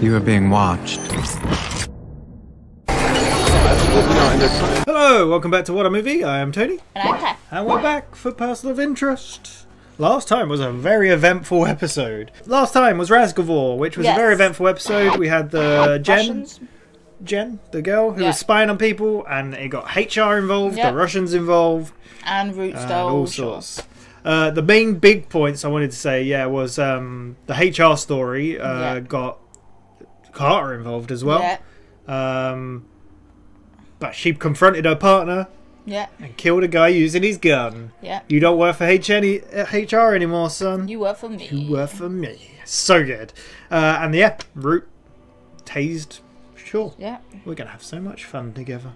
You are being watched. Hello, welcome back to WhatAreMovie. I am Tony. And I'm Claire. And we're back for Person of Interest. Last time was a very eventful episode. Last time was Razgovor, which was a very eventful episode. We had the Jen, the girl who was spying on people, and it got HR involved, the Russians involved. And Root stole all sorts. The main big points I wanted to say, was the HR story got Carter involved as well. But she confronted her partner and killed a guy using his gun. You don't work for HR anymore, son. You work for me. You work for me. So good. And Root tased. Sure. Yeah. We're going to have so much fun together.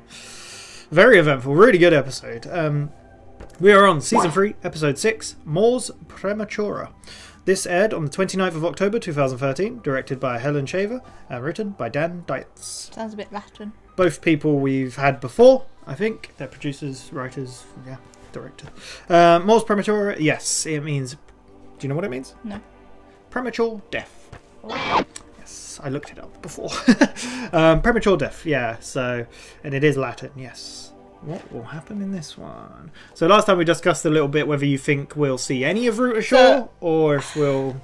Very eventful. Really good episode. We are on Season 3, Episode 6, Moore's Praematura. This aired on the 29th of October 2013, directed by Helen and written by Dan Dietz. Sounds a bit Latin. Both people we've had before, I think. They're producers, writers, director. Moore's Praematura, yes, it means... Do you know what it means? No. Premature death. Oh. Yes, I looked it up before. Premature death, so... And it is Latin, yes. What will happen in this one? So last time we discussed a little bit whether you think we'll see any of Root ashore or if we'll...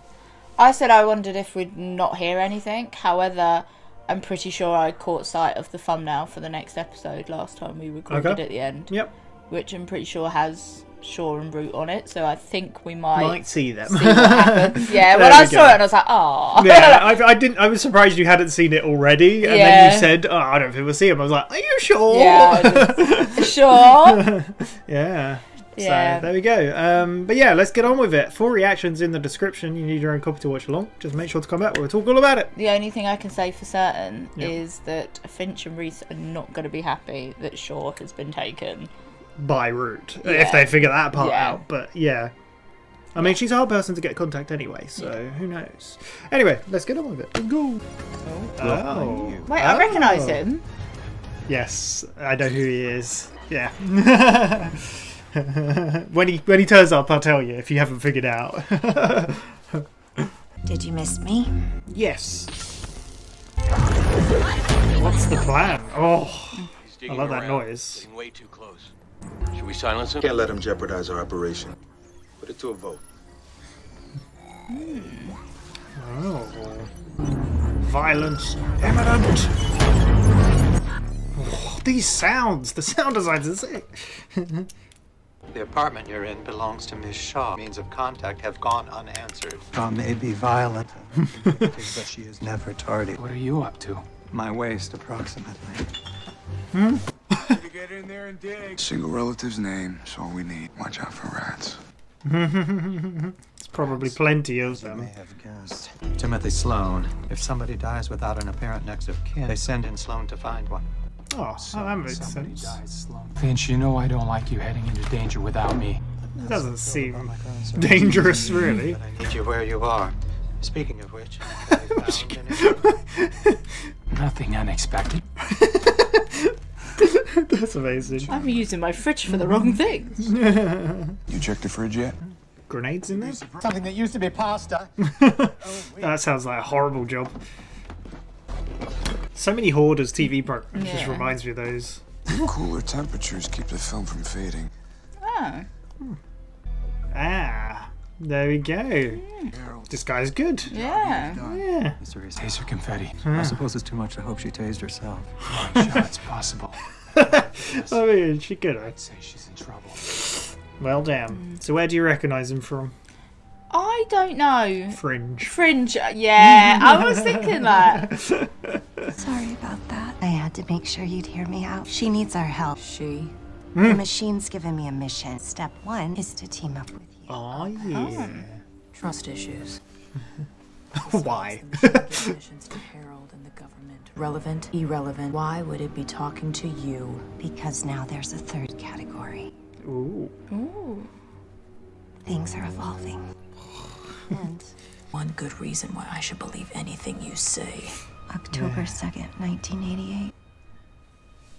I said I wondered if we'd not hear anything. However, I'm pretty sure I caught sight of the thumbnail for the next episode last time we recorded at the end. Yep. Which I'm pretty sure has Shaw and Root on it, so I think we might see them. See what happens. Yeah, when I saw it, I was like, "Oh." Yeah, I was surprised you hadn't seen it already, and then you said, "Oh, I don't think we'll see him." I was like, "Are you sure?" Yeah, sure. Yeah. So there we go. But let's get on with it. Full reactions in the description. You need your own copy to watch along. Just make sure to come back. We'll talk all about it. The only thing I can say for certain is that Finch and Reese are not going to be happy that Shaw has been taken by Root, if they figure that part out. But I mean, she's a hard person to get contact anyway, so who knows. Anyway, let's get on with it. Let's go. Wait, I recognise him. Yes, I know who he is. Yeah. when he turns up, I'll tell you if you haven't figured out. Did you miss me? Yes. What's the plan? Oh, I love that noise. Getting way too close. Should we silence him? Can't let him jeopardize our operation. Put it to a vote. Oh. Violence imminent. Oh, these sounds. The sound designs are sick. The apartment you're in belongs to Miss Shaw. Means of contact have gone unanswered. Shaw may be violent, but she is never tardy. What are you up to? My waist, approximately. Get in there and dig. Single relative's name. That's all we need. Watch out for rats. It's probably plenty of them. May have guessed. Timothy Sloan. If somebody dies without an apparent next of kin, they send in Sloan to find one. Oh, that makes sense. Finch, you know I don't like you heading into danger without me. It doesn't seem dangerous, really. But I need you where you are. Speaking of which, nothing unexpected. That's amazing. I'm using my fridge for the wrong thing. You checked the fridge yet? Grenades in there? Something that used to be pasta. That sounds like a horrible job. So many Hoarders TV programs just reminds me of those. Cooler temperatures keep the film from fading. There we go. This guy's good. Yeah. Taser confetti. I suppose it's too much to hope she tased herself. I'm sure it's possible. I mean, she could. I'd say she's in trouble. Well, damn. So where do you recognise him from? I don't know. Fringe. Yeah. I was thinking that. Sorry about that. I had to make sure you'd hear me out. She needs our help. The machine's given me a mission. Step 1 is to team up with you. Oh, yeah. Trust issues. Why? Missions to Harold and the government. Relevant, irrelevant. Why would it be talking to you? Because now there's a third category. Ooh. Things are evolving. And one good reason why I should believe anything you say. October 2nd, 1988.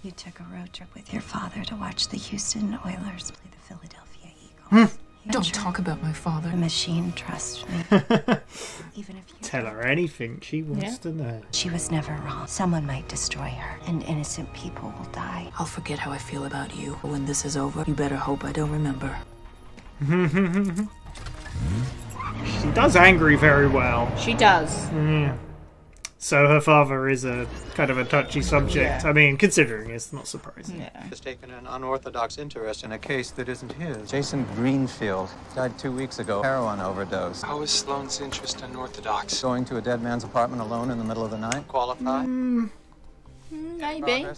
You took a road trip with your father to watch the Houston Oilers play the Philadelphia Eagles. Don't talk about my father. The machine trusts me. Even if you Tell her anything she wants to know. She was never wrong. Someone might destroy her, and innocent people will die. I'll forget how I feel about you. But when this is over, you better hope I don't remember. She does angry very well. She does. Yeah. So her father is a kind of a touchy subject. Yeah. I mean, considering it's not surprising. Yeah. Has taken an unorthodox interest in a case that isn't his. Jason Greenfield died 2 weeks ago. Heroin overdose. How is Sloane's interest unorthodox? Going to a dead man's apartment alone in the middle of the night. Qualified. Maybe. A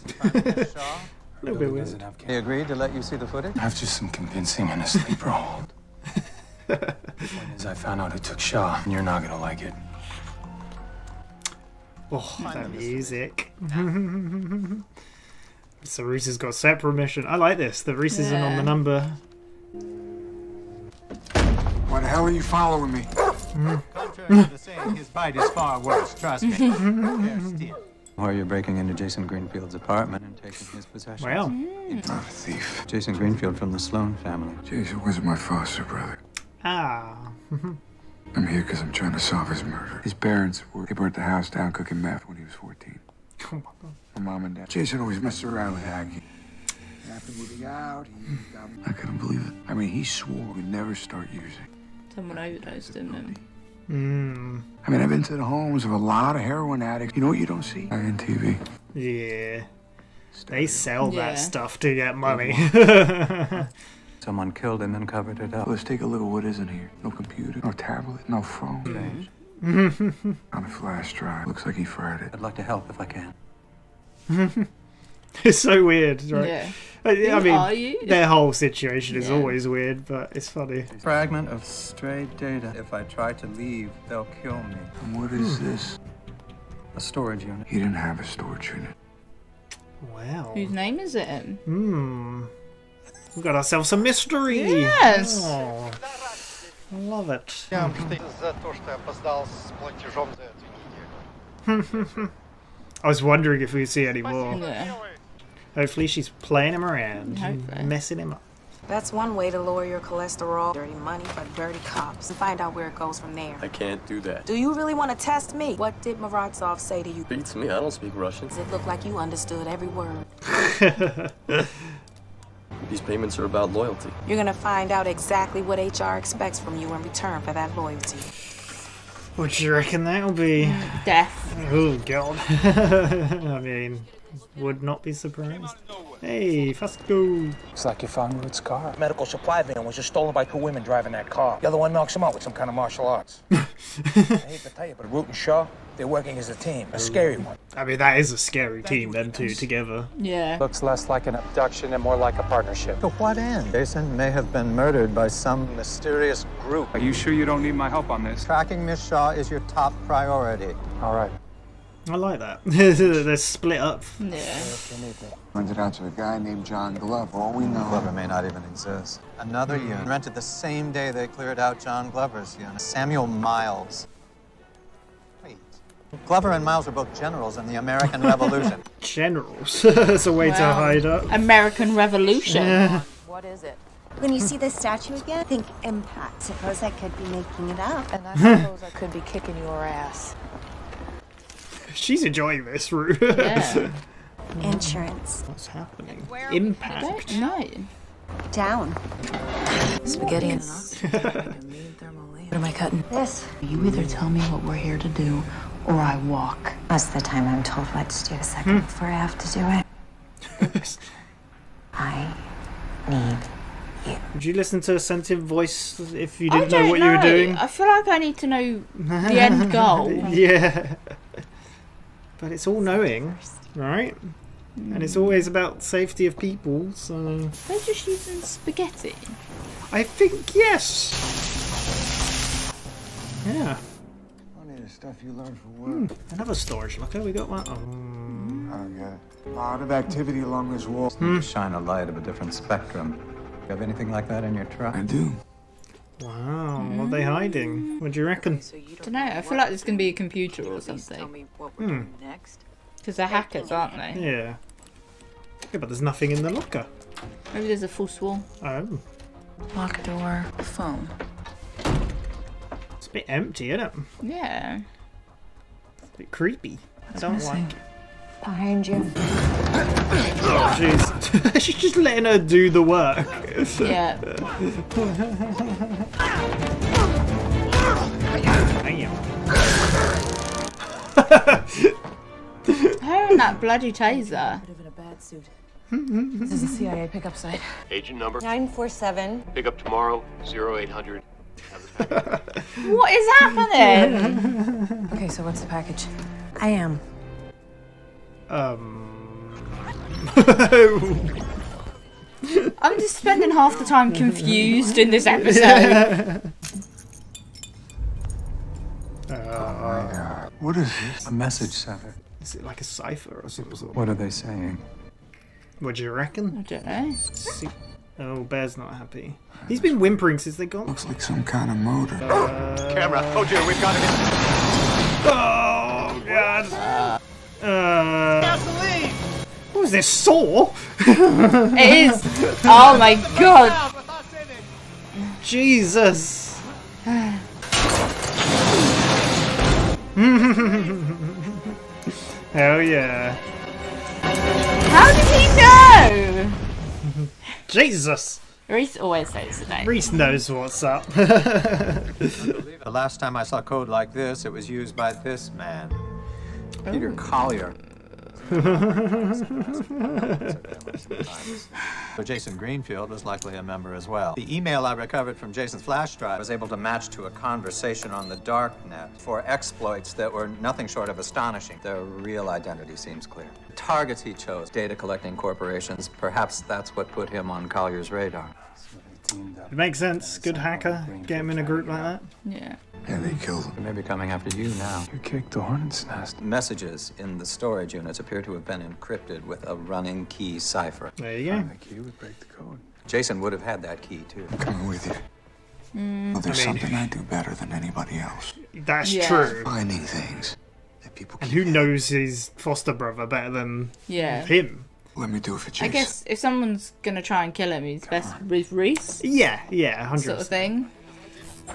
little bit weird. He agreed to let you see the footage? I have just some convincing in a sleeper hold. The point is, I found out who took Shaw, and you're not gonna like it. Oh, that music. So Reese has got separate mission. I like this. The Reese isn't on the number. Why the hell are you following me? Contrary to the saying, his bite is far worse. Trust me. Or you're breaking into Jason Greenfield's apartment and taking his possessions. Well. I'm not a thief. Jason Greenfield from the Sloane family. Jason wasn't my foster brother. Ah. I'm here because I'm trying to solve his murder. His parents they burnt the house down cooking meth when he was 14. Oh my God. My mom and dad. Jason always messed around with Aggie. After moving out, I couldn't believe it. I mean, he swore he'd never start using. Someone overdosed, didn't it? I mean, I've been to the homes of a lot of heroin addicts. You know what you don't see? On TV. Yeah. They sell that stuff to get money. Someone killed him and covered it up. Let's take a look at what isn't here. No computer, no tablet, no phone. On a flash drive. Looks like he fried it. I'd like to help if I can. It's so weird, right? Yeah. I Who are you? mean, their whole situation is always weird, but it's funny. Fragment of strayed data. If I try to leave, they'll kill me. And what is this? A storage unit. He didn't have a storage unit. Wow. Whose name is it in? We've got ourselves a mystery. Yes. Oh, I love it. I was wondering if we'd see any more. Yeah. Hopefully she's playing him around, Hopefully. messing him up. That's one way to lower your cholesterol. Dirty money for dirty cops. And find out where it goes from there. I can't do that. Do you really want to test me? What did Muravtsov say to you? Beats me. I don't speak Russian. Does it look like you understood every word? These payments are about loyalty. You're gonna find out exactly what HR expects from you in return for that loyalty. What do you reckon that'll be? Death. Oh, God. I mean, would not be surprised. Hey, Fasco. Looks like you found Root's car. Medical supply van was just stolen by 2 women driving that car. The other one knocks him out with some kind of martial arts. I hate to tell you, but Root and Shaw, they're working as a team. A scary one. I mean, that is a scary team, them two together. Yeah. Looks less like an abduction and more like a partnership. To what end? Jason may have been murdered by some mysterious group. Are you sure you don't need my help on this? Tracking Miss Shaw is your top priority. All right. I like that. They're split up. Yeah. Rented out to a guy named John Glover. All we know. Glover may not even exist. Another unit rented the same day they cleared out John Glover's unit. Samuel Miles. Wait. Glover and Miles were both generals in the American Revolution. Generals. That's a way to hide up. American Revolution. Yeah. What is it? When you see the statue again, think impact. Suppose I could be making it up. And I suppose I could be kicking your ass. She's enjoying this, Rue. Yeah. Insurance. What's happening? Impact. No. Down. Spaghetti and nuts. What am I cutting? This. You either tell me what we're here to do, or I walk. Most of the time I'm told what to do a second before I have to do it. I need you. Would you listen to a sentient voice if you didn't know what you were doing? I feel like I need to know the end goal. Yeah. But it's all knowing, right? And it's always about safety of people, so... They're just using spaghetti. I think yes! Yeah. Funny the stuff you learn for work. Another storage locker, we got one. I don't get it. A lot of activity along this wall. Shine a light of a different spectrum. You have anything like that in your truck? I do. Wow, what are they hiding? What do you reckon? I don't know, I feel like there's going to be a computer or something. Because they're hackers, aren't they? Yeah. Yeah, but there's nothing in the locker. Maybe there's a false wall. Oh. Locked door, phone. It's a bit empty, isn't it? Yeah. It's a bit creepy. I don't like it. Behind you. Oh, jeez. She's just letting her do the work. Yeah. Her and that bloody taser. Could have been a bad suit. This is a CIA pickup site. Agent number 947. pick up tomorrow 0800. What is happening? Okay, so what's the package? I am. I'm just spending half the time confused in this episode. Oh my God. What is this? A message cipher. Is it like a cipher or some sort? What are they saying? What do you reckon? I don't know. Oh, Bear's not happy. He's been whimpering since they got. Looks like some kind of motor. Camera. Oh dear, we've got it. Oh God. Gasoline. What is this, saw? It is. Oh my God. Jesus. Hell yeah. How did he know? Jesus. Reese always says the name. Reese knows what's up. The last time I saw code like this, it was used by this man. Peter Collier. So Jason Greenfield was likely a member as well. The email I recovered from Jason's flash drive was able to match to a conversation on the darknet for exploits that were nothing short of astonishing. Their real identity seems clear. The targets he chose, data collecting corporations, perhaps that's what put him on Collier's radar. It makes sense. Good hacker. Get him in a group like that. Yeah. Yeah, they killed him. They may be coming after you now. You kicked the hornet's nest. Messages in the storage units appear to have been encrypted with a running key cipher. There you go. The key would break the code. Jason would have had that key, too. I'm coming with you. Well, there's something I do better than anybody else. That's true. Finding things that people And who knows his foster brother better than him? Let me do it for Jason. I guess if someone's gonna try and kill him, he's best with Reese. Yeah, 100%. Sort of thing.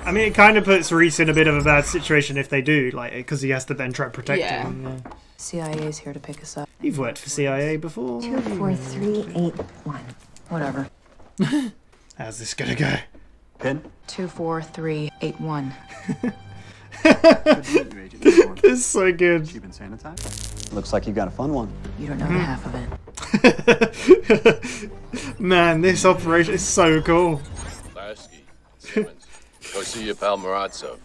I mean, it kind of puts Reese in a bit of a bad situation if they do, like, because he has to then try and protect him. Yeah. CIA's here to pick us up. You've worked for CIA before. 24381. Whatever. How's this gonna go? Pin? 24381. This is so good. Cheap and sanitized. Looks like you got a fun one. You don't know the half of it. Man, this operation is so cool. Lasky, Simmons, go see your pal Marazzo.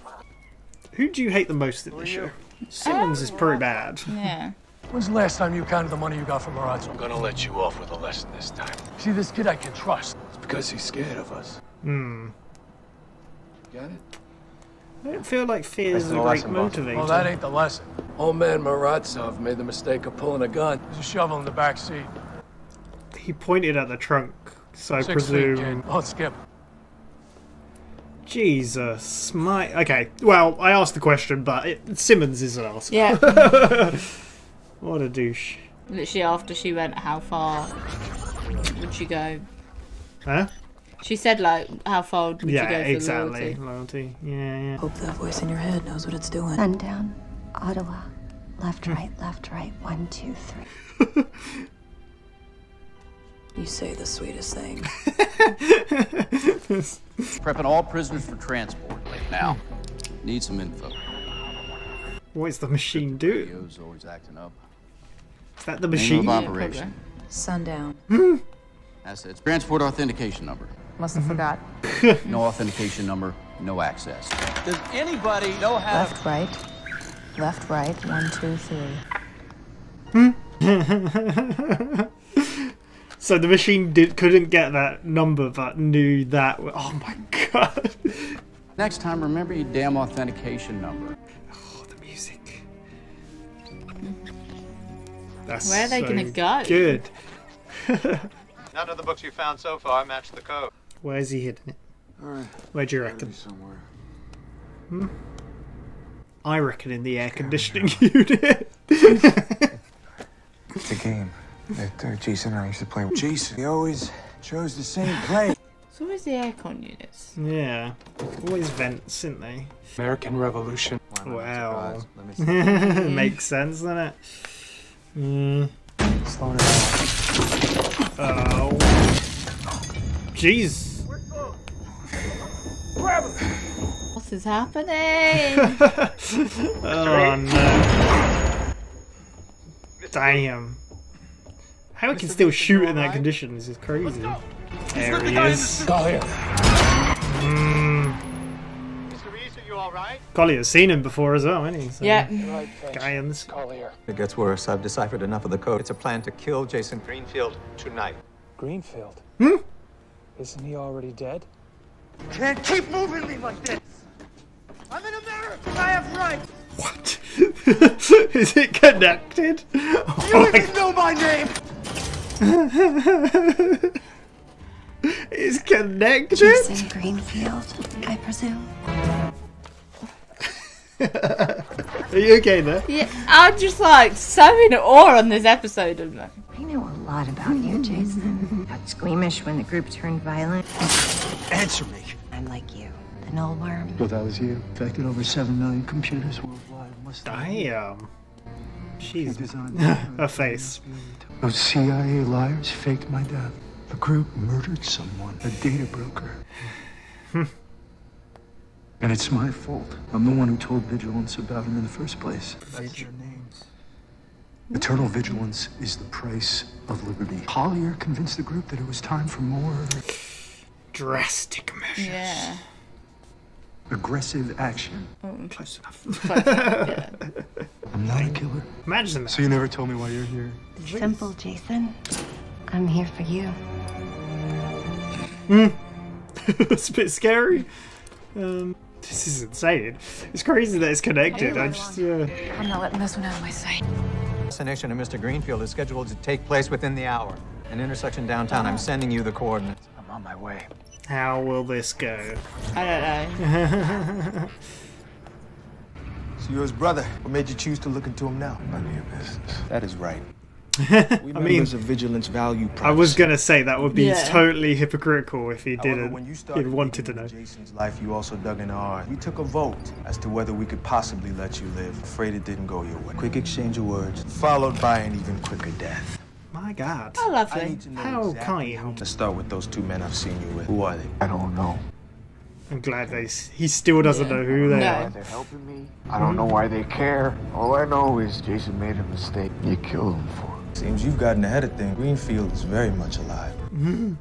Who do you hate the most in this show? Simmons is pretty bad. Yeah. When's the last time you counted the money you got from Marazzo? I'm gonna let you off with a lesson this time. See, this kid I can trust. It's because he's scared of us. Got it? I don't feel like fear is a great motivator. Well, that ain't the lesson. Old man Marazov made the mistake of pulling a gun. There's a shovel in the back seat. He pointed at the trunk, so I 6 feet, presume. kid. Oh, skip. Jesus, my. Okay, well, I asked the question, but Simmons is an arsehole. Yeah. What a douche. Literally after she went, how far would she go? Huh? She said, like, how far would you go for exactly. loyalty? Yeah. Hope that voice in your head knows what it's doing. Sundown. Ottawa. Left, right, 1, 2, 3. You say the sweetest thing. Prepping all prisoners for transport. Now, need some info. What is the machine doing? Radio's always acting up. Is that the machine? Name of operation. Sundown. Assets. Transport authentication number. Must have forgot. No authentication number, no access. Does anybody know how Left, right. Left, right. 1, 2, 3. So the machine couldn't get that number, but knew that. Oh my god! Next time, remember your damn authentication number. Oh, the music. That's Where are they gonna go? Good. None of the books you found so far match the code. Where's he hidden it? Alright. Where do you reckon? Somewhere. I reckon in the air conditioning unit. It's a game that Jason and I used to play with. Jason, he always chose the same play. It's always the aircon units. Yeah. Always vents, isn't they? American Revolution. Wow. Makes sense, doesn't it? Slowing it down. Oh. Jeez. What is happening? Oh no. Damn. How it can still shoot in that condition is just crazy. There he is. Collier's seen him before as well, hasn't he? So, yeah. Guys. It gets worse. I've deciphered enough of the code. It's a plan to kill Jason Greenfield tonight. Greenfield? Isn't he already dead? Can't keep moving me like this. I'm in America. I have rights. What? Is it connected? You even know my name. It's connected? Jason Greenfield, I presume. Are you okay there? Yeah, I'm just like so in awe on this episode of them. I know a lot about you, Jason. Got squeamish when the group turned violent. Answer me. I'm like you, the null worm. Well, that was you. Infected over 7 million computers worldwide. Damn. She's her face. Those CIA liars faked my death. The group murdered someone, a data broker. And it's my fault. I'm the one who told Vigilance about him in the first place. That's their names. Eternal vigilance is the price of liberty. Collier convinced the group that it was time for more drastic measures. Yeah. Aggressive action. Close enough. Yeah. I'm not a killer. Imagine that. So you never told me why you're here. Simple, Jason. I'm here for you. It's a bit scary. This is insane. It's crazy that it's connected. I'm not letting this one out of my sight. Assassination of Mr. Greenfield is scheduled to take place within the hour. An intersection downtown. I'm sending you the coordinates. I'm on my way. How will this go? I don't know. So you're his brother. What made you choose to look into him now? None of your business. That is right. We I mean, members of Vigilance value privacy. I was gonna say that would be Yeah. totally hypocritical if he However, didn't. when you He started wanted to digging know. into Jason's life, you also dug in ours. We took a vote as to whether we could possibly let you live. Afraid it didn't go your way. Quick exchange of words, followed by an even quicker death. My God. Oh, lovely. I need to know How exactly kind. Let's start with those two men I've seen you with. Who are they? I don't know. I'm glad he still doesn't know who they are. They're helping me. I don't know why they care. All I know is Jason made a mistake. You killed him for it. Seems you've gotten ahead of things. Greenfield is very much alive. You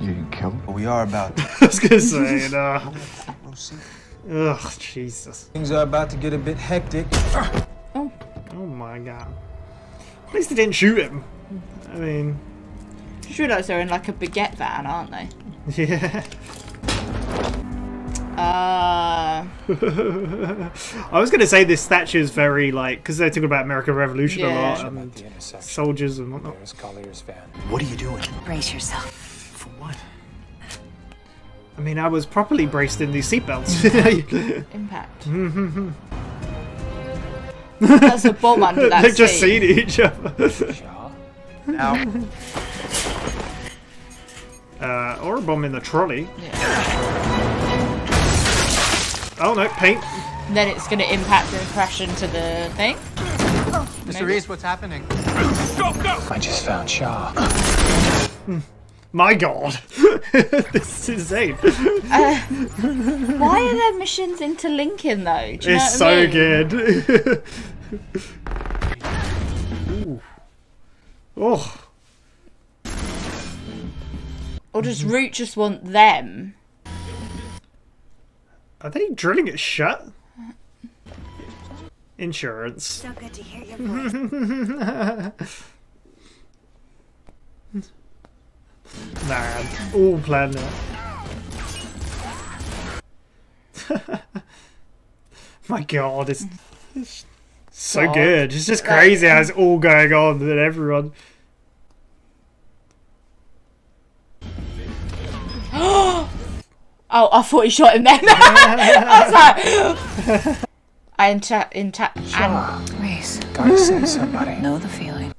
didn't kill him? But we are about to. I was gonna say, ugh, Jesus. Things are about to get a bit hectic. Oh my God. At least they didn't shoot him. I mean... You realise they're in like a baguette van, aren't they? Yeah. I was going to say this statue is very like, because they're talking about American Revolution a lot, and soldiers and whatnot. There's Collier's van. What are you doing? Brace yourself. For what? I mean, I was properly braced in these seatbelts. Impact. That's a bomb under that They've just seat. seen each other. Now, or a bomb in the trolley. Oh no, paint. Then it's going to impact and crash into the thing. Mr. Reese, what's happening? Go, go! I just found Shaw. My God, this is insane. Why are their missions interlinking though? Do you know It's what I so mean? good. Ooh. Oh. Or does Root just want them? Are they drilling it shut? Insurance. So good to hear your voice. Man, all planned out. My God, it's so God. good. It's just crazy how it's all going on with everyone. Oh, I thought he shot him then. I was like, Reese, Gotta save somebody. know the feeling.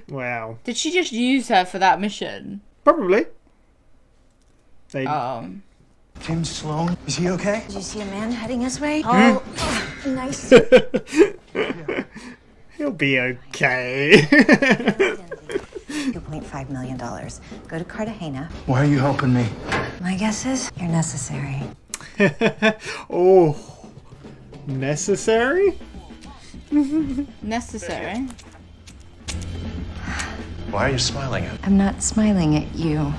Wow. Did she just use her for that mission? Probably. Tim Sloan, is he okay? Did you see a man heading his way? Oh, nice. He'll be okay. $2.5 million. Go to Cartagena. Why are you helping me? My guess is you're necessary. Oh. Necessary? Necessary. Why are you smiling at me? I'm not smiling at you.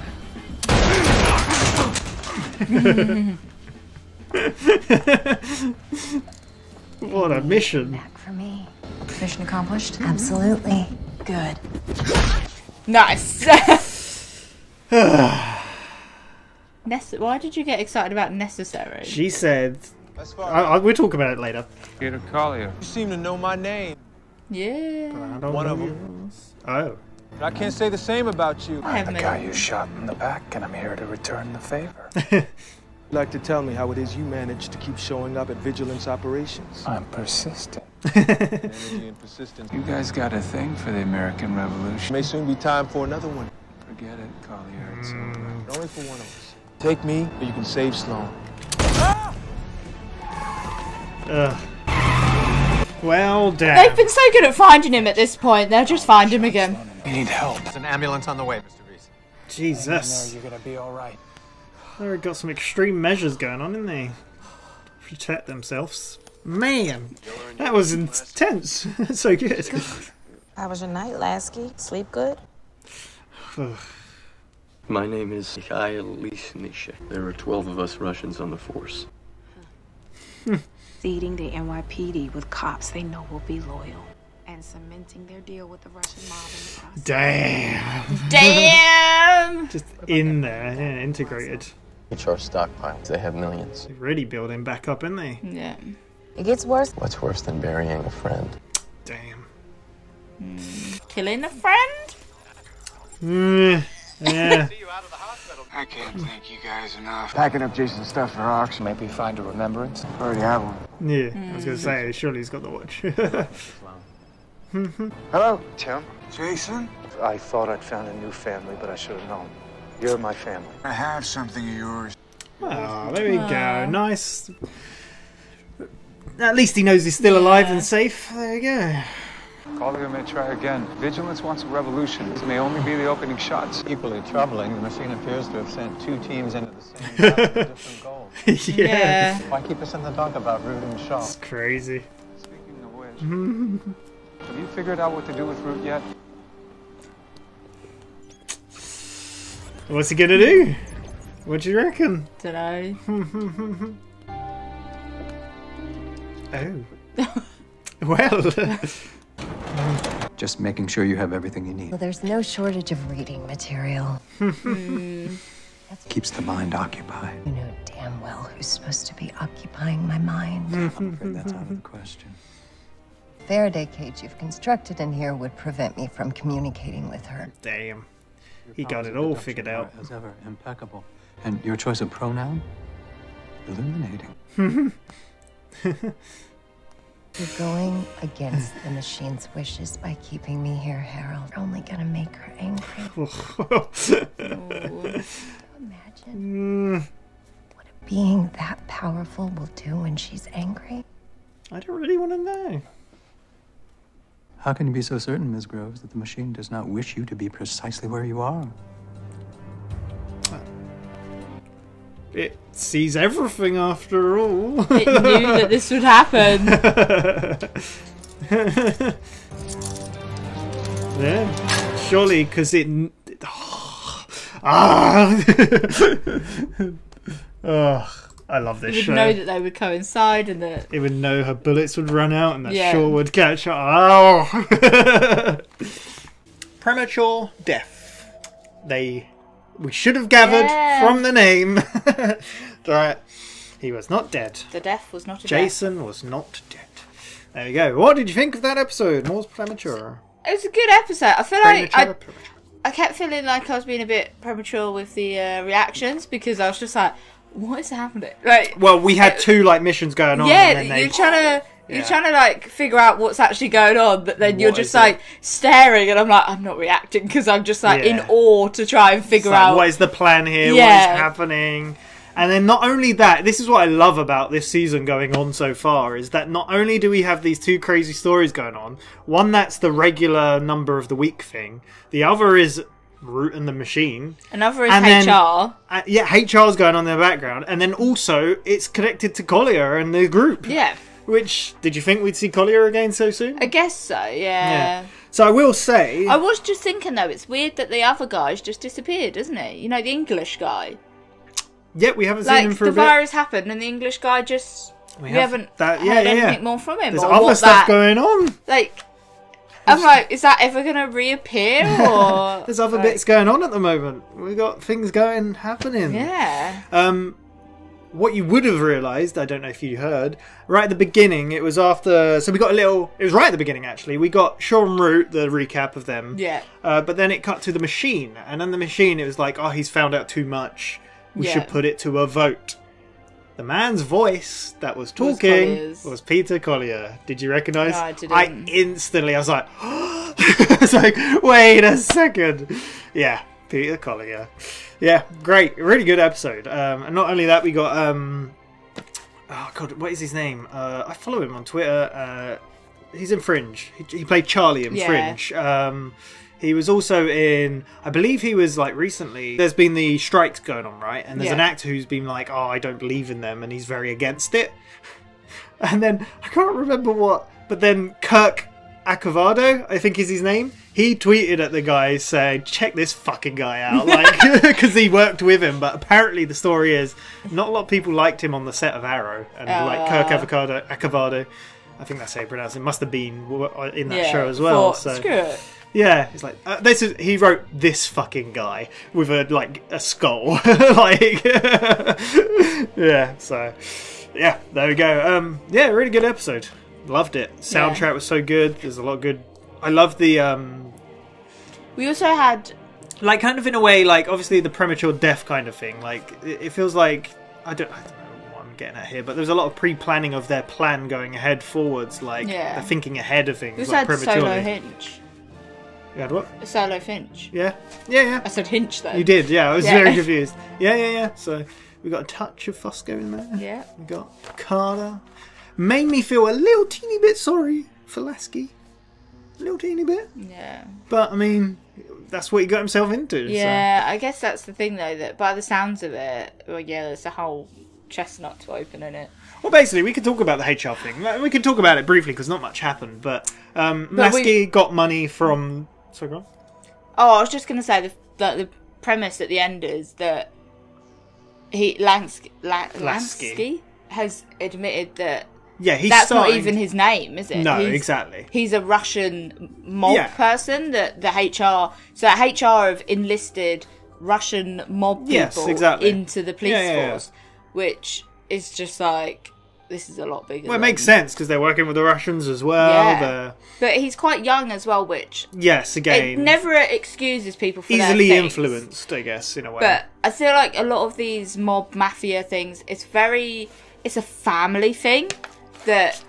What a mission. Back for me. Mission accomplished? Absolutely. Good. Nice. Why did you get excited about necessary? She said... we'll talk about it later. Peter Collier. You seem to know my name. Yeah. One of them. Oh. But I can't say the same about you. I'm the guy you shot in the back, and I'm here to return the favor. Like to tell me how it is you managed to keep showing up at vigilance operations. I'm persistent. Energy and persistence. You guys got a thing for the American Revolution. May soon be time for another one. Forget it, Collier. It's over. But only for one of us. Take me, or you can save Sloan. Well, damn. They've been so good at finding him at this point. They'll just find him again. I need help. There's an ambulance on the way, Mr. Reese. Jesus. You're gonna be all right. They've got some extreme measures going on, haven't they? To protect themselves. Man, that was intense. So good. How was your night, Lasky? Sleep good? My name is Mikhail Lishnysha. There were 12 of us Russians on the force. Feeding the NYPD with cops they know will be loyal. And cementing their deal with the Russian mob in the process. Damn. Damn! Just in there, yeah, integrated. Each our stockpiles. They have millions. They're really building back up, aren't they? Yeah. It gets worse. What's worse than burying a friend? Damn. Killing a friend? Yeah. I can't thank you guys enough. Packing up Jason's stuff for auction. Maybe find a remembrance. Already have one. Yeah, I was going to say, surely he's got the watch. Hello, Tim. Jason? I thought I'd found a new family, but I should have known. You're my family. I have something of yours. Oh, there we go. Nice. At least he knows he's still alive and safe. There you go. Collier may try again. Vigilance wants a revolution. This may only be the opening shots. Equally troubling, the machine appears to have sent 2 teams into the same battle with different goals. Yeah. Why keep us in the dark about Root and Shaw? It's crazy. Speaking of which, have you figured out what to do with Root yet? What's he gonna do? What do you reckon? Dunno. Oh. Well. Just making sure you have everything you need. Well, there's no shortage of reading material. Keeps the mind occupied. You know damn well who's supposed to be occupying my mind. I'm afraid that's out of the question. Faraday cage you've constructed in here would prevent me from communicating with her. Damn. He got it all figured out. As ever, impeccable. And your choice of pronoun? Illuminating. You're going against the machine's wishes by keeping me here, Harold. You're only gonna make her angry. Imagine what a being that powerful will do when she's angry. I don't really want to know. How can you be so certain, Ms. Groves, that the machine does not wish you to be precisely where you are? It sees everything after all. It knew that this would happen. Yeah, surely because it. I love this You show. would know that they would coincide and that It would know her bullets would run out and that Shaw would catch up. Oh! Premature death. We should have gathered from the name. Right. He was not dead. The death was not a Jason was not dead. There you go. What did you think of that episode? More Premature. It was a good episode. I feel like I kept feeling like I was being a bit premature with the reactions because I was just like, what is happening? Like, well, we had 2 missions going on. Yeah, and then you're trying to You're trying to like figure out what's actually going on, but then you're just like staring, and I'm like, I'm not reacting because I'm just like in awe to try and figure out what is the plan here, what is happening. And then not only that, this is what I love about this season going on so far, is that not only do we have these two crazy stories going on, one that's the regular number of the week thing, the other is Root and the Machine. Another is HR. HR's going on in the background, and then also it's connected to Collier and the group. Yeah. Which, did you think we'd see Collier again so soon? I guess so, yeah. So I will say... I was just thinking, though, it's weird that the other guy's just disappeared, isn't it? You know, the English guy. Yeah, we haven't seen him for a bit. The virus happened and the English guy just... We haven't heard anything more from him. There's other stuff going on. Like, I'm like, is that ever going to reappear? Or there's other bits going on at the moment. We've got things happening. Yeah. What you would have realised, I don't know if you heard, right at the beginning, it was after... So we got it was right at the beginning, actually. We got Shaw and Root, the recap of them. Yeah. But then it cut to the Machine. And on the Machine, it was like, oh, he's found out too much. We should put it to a vote. The man's voice that was talking was Peter Collier. Did you recognise? No, I didn't. I was like... I was like, wait a second. Yeah, Peter Collier. Yeah, great. Really good episode. And not only that, we got... oh, God, what is his name? I follow him on Twitter. He's in Fringe. He played Charlie in Fringe. He was also in... I believe he was, like, recently... There's been the strikes going on, right? And there's an actor who's been like, oh, I don't believe in them, and he's very against it. And then, I can't remember what... But then Kirk Acavado, I think is his name, he tweeted at the guy saying, check this fucking guy out, like, because he worked with him. But apparently the story is not a lot of people liked him on the set of Arrow, and like Kirk Acavado, I think that's how you pronounce it, must have been in that show as well. So screw it. Yeah, it's like he wrote this fucking guy with a skull, like so yeah, there we go. Yeah, really good episode. Loved it. Soundtrack was so good. There's a lot of good. I love the. We also had, like, kind of in a way, like, obviously the premature death kind of thing. Like, it feels like I don't know what I'm getting at here, but there's a lot of pre-planning of their plan going ahead forwards. Like, they're thinking ahead of things. We like, had Solo Hinch. You had what? A Solo Finch. Yeah. I said Hinch though. You did, yeah. I was very confused. Yeah. So we got a touch of Fosco in there. Yeah. We got Carter. Made me feel a little teeny bit sorry for Lasky. A little teeny bit. Yeah. But I mean, that's what he got himself into. Yeah, so. I guess that's the thing though, that by the sounds of it, well, there's a whole chestnut to open in it. Well, basically, we could talk about the HR thing. We could talk about it briefly because not much happened. But Lasky got money from... Sorry, go on. Oh, I was just going to say the premise at the end is that Lansky has admitted that that's not even his name, is it? No, exactly. He's a Russian mob person that the HR... So HR have enlisted Russian mob people into the police force, which is just like... This is a lot bigger. Well, it makes sense because they're working with the Russians as well. Yeah. But he's quite young as well, which... Yes, again... It never excuses people for easily their influenced, I guess, in a way. But I feel like a lot of these mob mafia things, it's a family thing that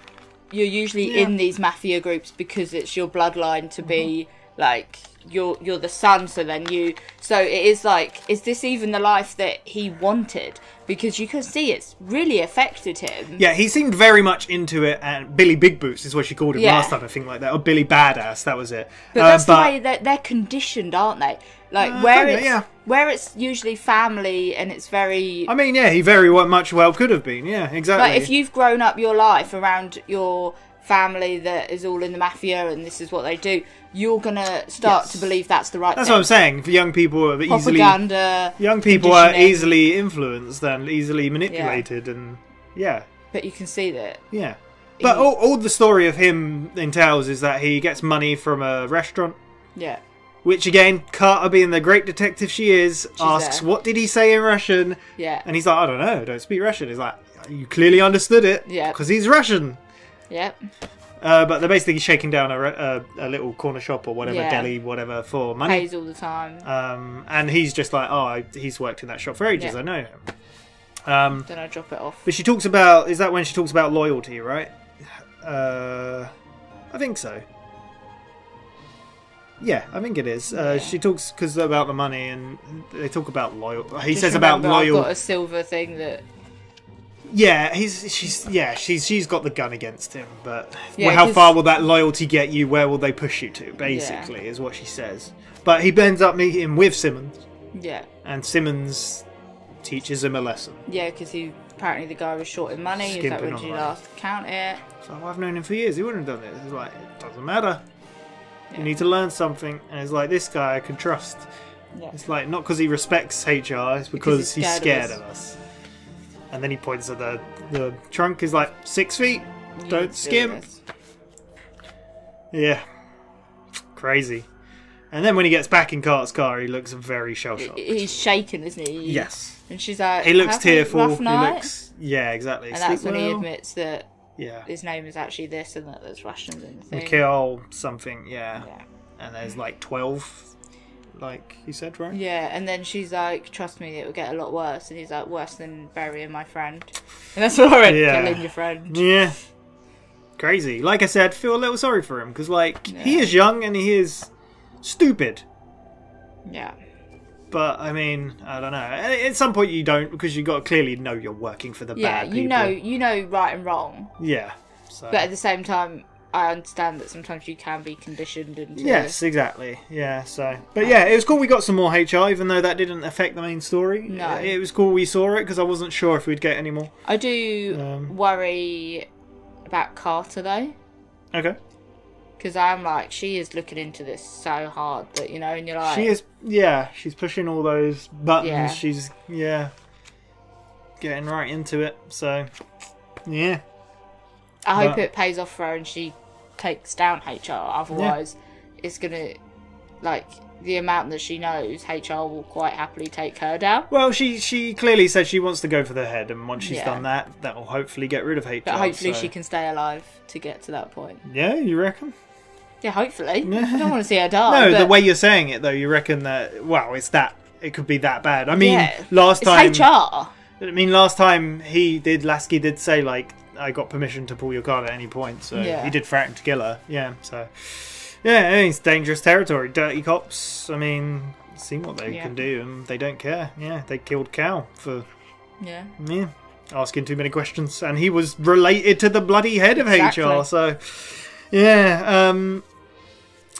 you're usually in these mafia groups because it's your bloodline to be like... You're the son, so it is like, is this even the life that he wanted? Because you can see it's really affected him. Yeah, he seemed very much into it, and Billy Big Boots is what she called him last time, I think, like that, or Billy Badass, that was it. But that's the way they're conditioned, aren't they? Like where it's usually family and it's very... I mean, yeah, he very much could have been, yeah, exactly. Like if you've grown up your life around your family that is all in the mafia and this is what they do, you're gonna start to believe that's the right thing. That's what I'm saying. For young people, propaganda, young people are easily influenced and easily manipulated, and But you can see that. Yeah. But all the story of him entails is that he gets money from a restaurant. Yeah. Which again, Carter, being the great detective she is, asks, "What did he say in Russian?" Yeah. And he's like, "I don't know. Don't speak Russian." He's like, "You clearly understood it." Yeah. Because he's Russian. Yep. But they're basically shaking down a little corner shop or whatever, deli, whatever, for money. Pays all the time. And he's just like, he's worked in that shop for ages, I know him. Then I drop it off. But she talks about, is that when she talks about loyalty, right? I think so. Yeah, I think it is. She talks about the money, and they talk about loyal. He Just says about remember, loyal. I've got a silver thing that. Yeah, she's got the gun against him, but Yeah, how 'cause- far will that loyalty get you? Where will they push you to? Basically, is what she says. But he ends up meeting with Simmons, Yeah. and Simmons teaches him a lesson. Yeah, because apparently the guy was short in money. He was like, Skimping when on did you money. last count it? So I've known him for years. He wouldn't have done it. It's like, it doesn't matter. Yeah. You need to learn something. And it's like, this guy I can trust. Yeah. It's like, not because he respects HR, it's because he's scared of of us. And then he points at the trunk. Is like, 6 feet. Don't skimp. Yeah. Crazy. And then when he gets back in Cart's car, he looks very shell-shocked. He's shaken, isn't he? Yes. And she's like, He looks "Have a tearful. rough He night?" looks... Yeah, exactly. And that's Sleep when he well. admits that Yeah. his name is actually this and that there's Russians in the thing. Mikhail something, yeah. And there's like 12, like you said, right? Yeah, and then she's like, trust me, it will get a lot worse. And he's like, worse than burying my friend. And that's what I read, killing your friend. Yeah. Crazy. Like I said, feel a little sorry for him, because like, he is young and he is stupid. Yeah. But, I mean, I don't know. At some point you don't, because you got to clearly know you're working for the bad people. you know right and wrong. Yeah. So. But at the same time, I understand that sometimes you can be conditioned into... Yes, exactly. Yeah, so... But yeah, it was cool we got some more HR, even though that didn't affect the main story. No. It was cool we saw it, because I wasn't sure if we'd get any more. I do worry about Carter, though. Okay. Because I'm like, she is looking into this so hard that, you know, and you're like... She is, yeah, she's pushing all those buttons. Yeah. She's, getting right into it. So, yeah. I hope it pays off for her and she takes down HR. Otherwise, it's going to, like, the amount that she knows, HR will quite happily take her down. Well, she clearly said she wants to go for the head, and once she's Yeah. done that, that will hopefully get rid of HR. But hopefully so. she can stay alive to get to that point. Yeah, you reckon? Yeah, hopefully. I don't want to see her die. No, but... the way you're saying it, though, you reckon that, wow, it could be that bad. I mean, Yeah, last it's time... HR. I mean, last time Lasky did say, like, I got permission to pull your card at any point, so Yeah. he did threaten to kill her. Yeah, so... Yeah, I mean, it's dangerous territory. Dirty cops, I mean, see what they can do, and they don't care. Yeah, they killed Cal for... Yeah. Yeah, asking too many questions. And he was related to the bloody head of Exactly. HR, so... Yeah,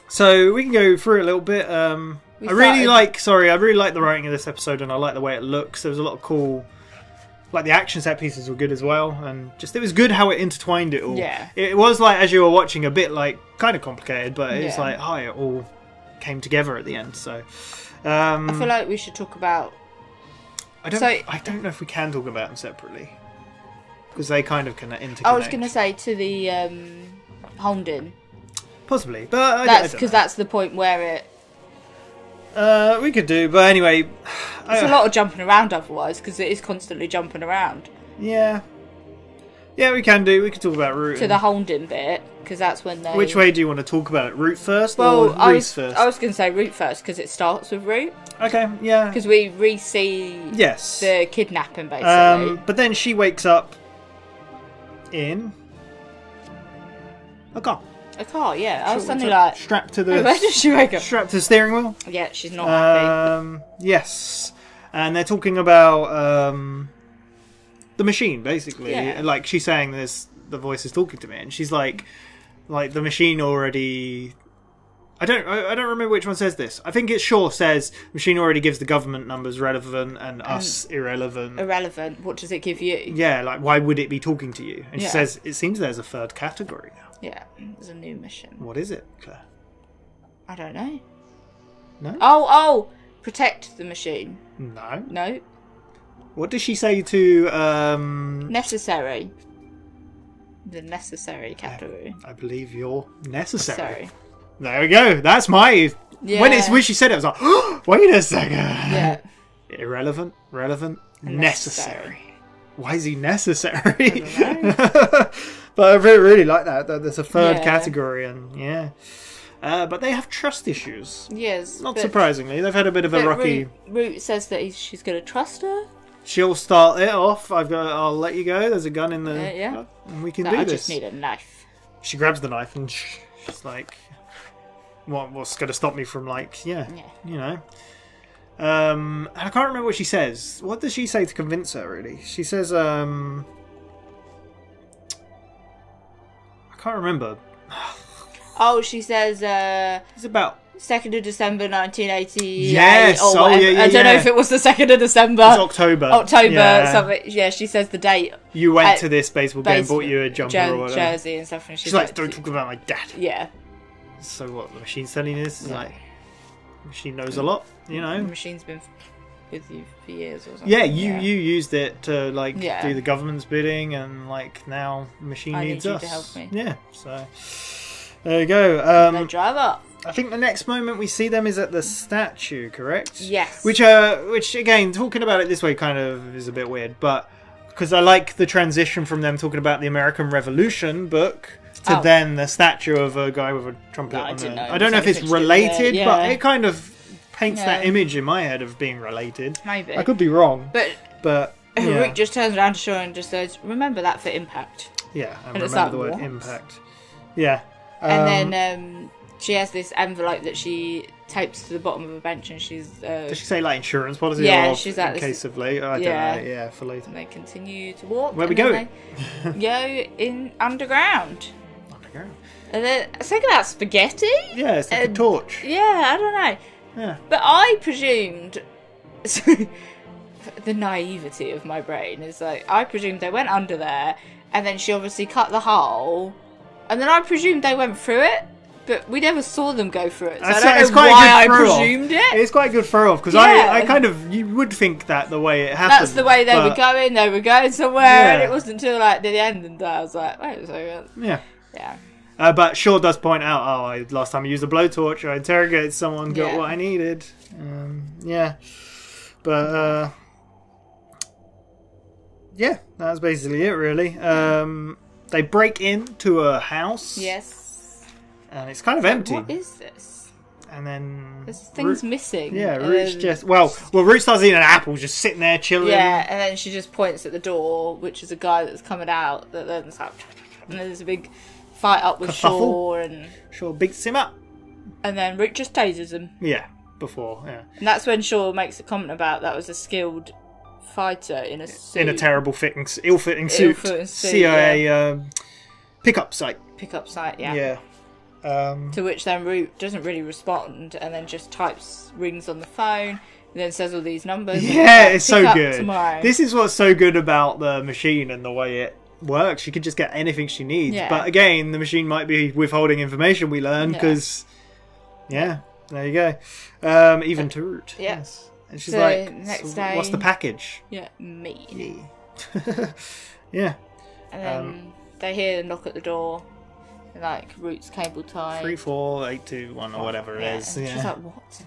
so we can go through it a little bit. I really like the writing of this episode, and I like the way it looks. There was a lot of cool, like the action set pieces were good as well, and just it was good how it intertwined it all. Yeah. It was like, as you were watching, a bit like kind of complicated, but it's Yeah. like, it all came together at the end. So I feel like we should talk about... I don't know if we can talk about them separately, because they kind of can interconnect. I was going to say to the Holden. Possibly, but That's because that's the point where it... we could do, but anyway... It's a lot of jumping around otherwise, because it is constantly jumping around. Yeah. Yeah, we can do. We can talk about Root. To the Holden bit, because that's when they... Which way do you want to talk about it? Root first Well, or Reese first? I was going to say Root first, because it starts with Root. Okay, yeah. Because we re-see Yes. the kidnapping, basically. But then she wakes up in... a car. A car, yeah. I was She suddenly wakes up like... strapped to the... Where did she wake up? Strapped to the steering wheel. Yeah, she's not happy. Yes. And they're talking about the machine, basically. Yeah. Like, she's saying this, the voice is talking to me, and she's like the machine already... I don't remember which one says this. I think it sure says machine already gives the government numbers relevant and us irrelevant. Irrelevant. What does it give you? Yeah, like, why would it be talking to you? And she Yeah. says, it seems there's a third category now. Yeah, there's a new mission. What is it, Claire? I don't know. No? Oh! Protect the machine. No. No. What does she say to... Necessary. The necessary category. I believe you're necessary. Sorry. There we go. That's my... Yeah. When she said it, I was like, oh, wait a second. Yeah. Irrelevant, relevant, Necessary. necessary. Why is he necessary? But I really like that there's a third Yeah. category, and yeah. But they have trust issues. Yes. Not but- surprisingly. They've had a bit of a but rocky... Root says that she's going to trust her. She'll start it off. I'll let you go. There's a gun in the... Yeah. And we can So do I this. just need a knife. she grabs the knife and she's like, what's going to stop me from, like, you know. I can't remember what she says. What does she say to convince her, really? She says, I can't remember. Oh, she says, it's about 2nd of December 1988. Yes, or whatever. I don't know if it was the 2nd of December. It's October. Something. Yeah, she says the date. You went to this baseball game, bought you a jumper or whatever. Jersey and stuff. And she's like, don't talk about my dad. Yeah. So what, the machine's telling you this? Like, she knows a lot, you know. The machine's been with you for years or something. Yeah, you used it to, like, do the government's bidding, and, like, now the machine needs us. To help me. Yeah, so there you go. They drive up. I think the next moment we see them is at the statue, correct? Yes. Which again, talking about it this way kind of is a bit weird, but because I like the transition from them talking about the American Revolution book to then the statue of a guy with a trumpet. I don't know if it's related, but it kind of paints that image in my head of being related. Maybe. I could be wrong. But Rick just turns around to Shaw and just says, "Remember that for impact." Yeah, and remember the word impact. Yeah. And then she has this envelope that she tapes to the bottom of a bench, and she's... Does she say, like, insurance policy? Yeah, or she's in case of later? I don't know. Yeah, for later. And they continue to walk. Where are we going? Go in underground. Underground? And then, second about spaghetti? Yeah, it's like a torch. Yeah, I don't know. Yeah. But I presumed... the naivety of my brain is like, I presumed they went under there, and then she obviously cut the hole, and then I presumed they went through it, but we never saw them go through it, so I don't know why I presumed it. It's quite a good throw off, because I kind of, you would think that the way it happened. That's the way they were going somewhere, and it wasn't until like the end, and I was like, wait a second. Yeah. But Shaw does point out, last time I used a blowtorch, I interrogated someone, got what I needed. But, yeah, that's basically it, really. They break into a house. Yes. And it's kind of empty. What is this? And then... There's things missing. Yeah, Root's just... Well, Root starts eating an apple, just sitting there chilling. Yeah, and then she just points at the door, which is a guy that's coming out, that then it's like... And there's a big fight up with Shaw, and... Shaw beats him up. And then Root just tases him. Yeah, before, yeah. And that's when Shaw makes a comment about that was a skilled fighter in a suit. In a terrible ill-fitting suit. CIA pickup site. Pickup site, yeah. Yeah. To which then Root doesn't really respond, and then just types rings on the phone, and then says all these numbers. Yeah, it's so good. Tomorrow. This is what's so good about the machine and the way it works. She could just get anything she needs. Yeah. But again, the machine might be withholding information we learn, because, there you go. Even to Root. Yeah. Yes. And she's so like, next day, what's the package? Yeah, me. Yeah. And then they hear a knock at the door, and like Root's cable tie. 34821 or whatever it is. And she's like, what?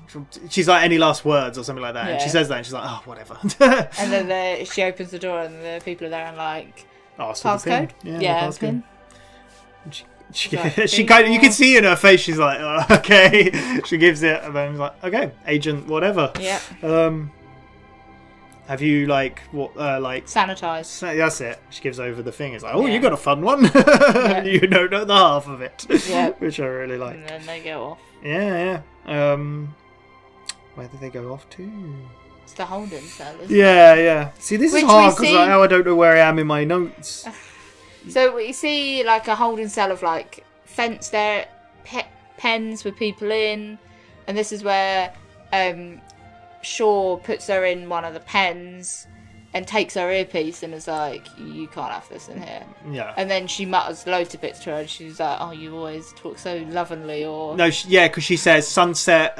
She's like, any last words or something like that. Yeah. And she says that, and she's like, oh, whatever. And then she opens the door, and the people are there, and like, passcode? Yeah, pin. She kind of, you can see in her face, she's like, oh, okay. She gives it, and then like, okay, agent, whatever. Yeah. Have you like sanitized? That's it. She gives over the thing. It's like, oh, you got a fun one. You don't know the half of it. Yeah. Which I really like. And then they go off. Yeah. Where did they go off to? It's the holding cell, isn't it? Yeah. See, this is hard because I don't know where I am in my notes. So we see like a holding cell of like fenced there, pens with people in, and this is where Shaw puts her in one of the pens and takes her earpiece and is like, you can't have this in here. Yeah. And then she mutters loads of bits to her, and she's like, oh, you always talk so lovingly, or... No, because she says Sunset,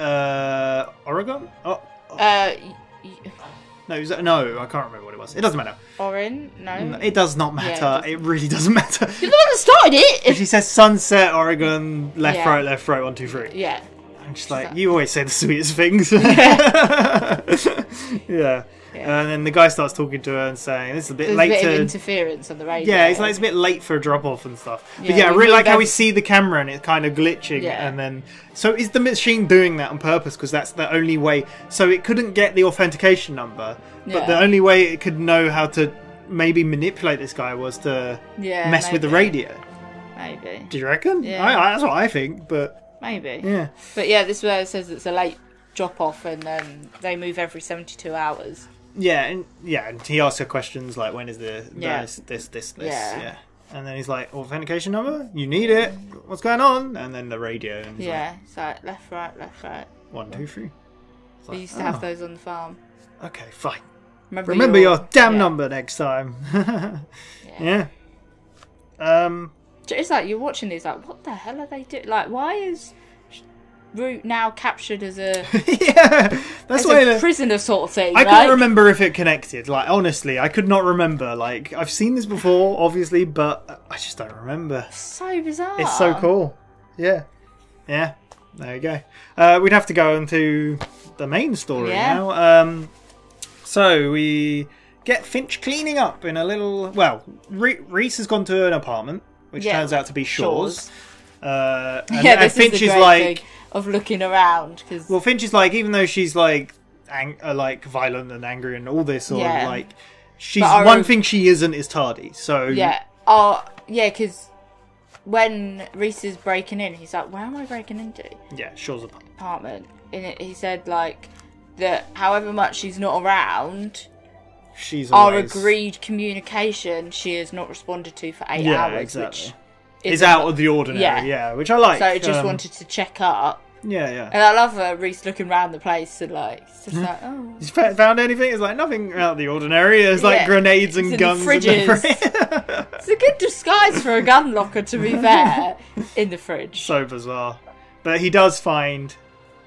Oregon? No, I can't remember what it was. It doesn't matter. Orin? No. It does not matter. It really doesn't matter. You're the one that started it! But she says Sunset, Oregon, left, right, 1, 2, 3. Yeah. I'm just like, you always say the sweetest things. Yeah. And then the guy starts talking to her and saying, this is a bit late a bit of interference on the radio. Yeah, it's like it's a bit late for a drop-off and stuff. But I really like how we see the camera and it's kind of glitching. Yeah. And then... So is the machine doing that on purpose? Because that's the only way... So it couldn't get the authentication number, but the only way it could know how to maybe manipulate this guy was to mess with the radio. Maybe. Do you reckon? Yeah. That's what I think, but... Maybe. Yeah. But yeah, this is where it says it's a late drop-off and they move every 72 hours. Yeah, and he asks her questions like, when is this? Yeah. And then he's like, authentication number? You need it. What's going on? And then the radio. And it's like left, right. 1, 2, 3. We used to have those on the farm. Okay, fine. Remember your damn number next time. Yeah. It's like you're watching these, like, what the hell are they doing? Like, why is Root now captured as a that's a prisoner sort of thing? I can't remember if it connected. Like, honestly, I could not remember. Like, I've seen this before, obviously, but I just don't remember. So bizarre. It's so cool. Yeah. There you go. We'd have to go into the main story now. So we get Finch cleaning up in a little... Well, Reese has gone to an apartment, which turns out to be Shaw's. And Finch is the great like... thing of looking around. Cause... Well, Finch is like, even though she's like violent and angry and all this, or like... she's one thing she isn't is tardy, so... Yeah. Because when Reese is breaking in, he's like, where am I breaking into? Yeah, Shaw's apartment. And he said, like... that however much she's not around, she's our agreed communication she has not responded to for 8 hours, which is out of the ordinary. Which I like. So just wanted to check up. Yeah. And I love Reese looking around the place and like, it's just like, oh. You found anything? It's like nothing out of the ordinary. There's like grenades and guns. Fridges. It's a good disguise for a gun locker, to be fair, in the fridge. So bizarre. But he does find